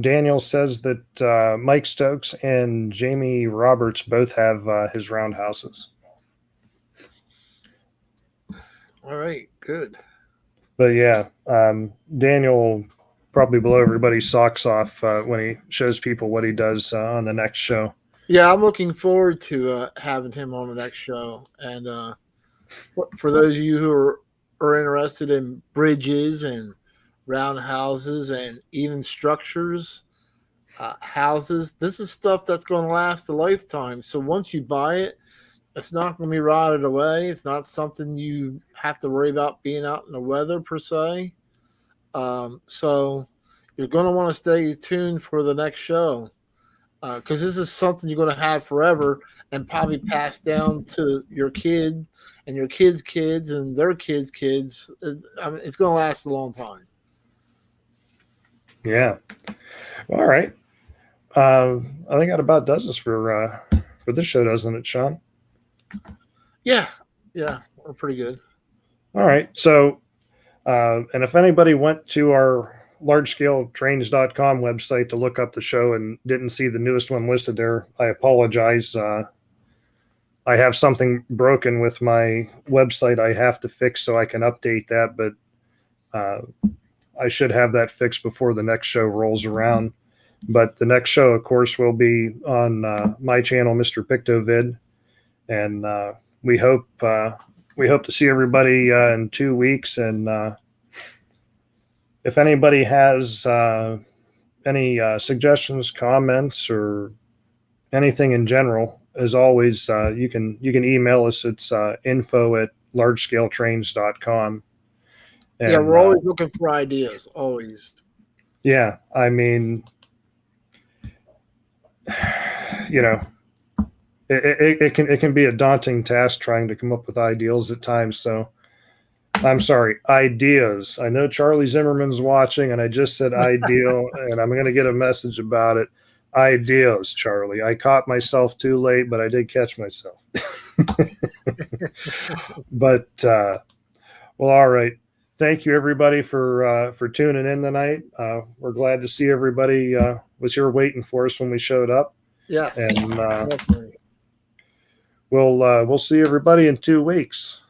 Daniel says that Mike Stokes and Jamie Roberts both have his roundhouses. All right, good. But yeah, Daniel will probably blow everybody's socks off when he shows people what he does on the next show. Yeah, I'm looking forward to having him on the next show. And for those of you who are interested in bridges and roundhouses and even structures, houses, this is stuff that's going to last a lifetime. So once you buy it, it's not going to be rotted away. It's not something you have to worry about being out in the weather per se. So you're going to want to stay tuned for the next show because this is something you're going to have forever and probably pass down to your kid and your kids' kids and their kids' kids. I mean, it's going to last a long time. Yeah. All right. I think that about does us for this show, doesn't it, Sean? Yeah, yeah, we're pretty good. All right. So, and if anybody went to our largescaletrains.com website to look up the show and didn't see the newest one listed there, I apologize. I have something broken with my website I have to fix so I can update that, but I should have that fixed before the next show rolls around. But the next show, of course, will be on my channel, MrPictovid, and we hope to see everybody in 2 weeks. And if anybody has any suggestions, comments, or anything in general, as always, you can email us. It's info@largescaletrains.com. Yeah, And we're always looking for ideas, always. yeah, I mean, you know, it can be a daunting task trying to come up with ideals at times. So I'm sorry, ideas. I know Charlie Zimmerman's watching, and I just said ideal, and I'm going to get a message about it. Ideas, Charlie. I caught myself too late, but I did catch myself. But well, all right. Thank you, everybody, for tuning in tonight. We're glad to see everybody was here waiting for us when we showed up. Yes, And definitely. we'll see everybody in 2 weeks.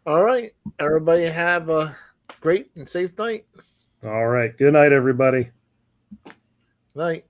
All right, everybody have a great and safe night. All right. Good night, everybody. Night.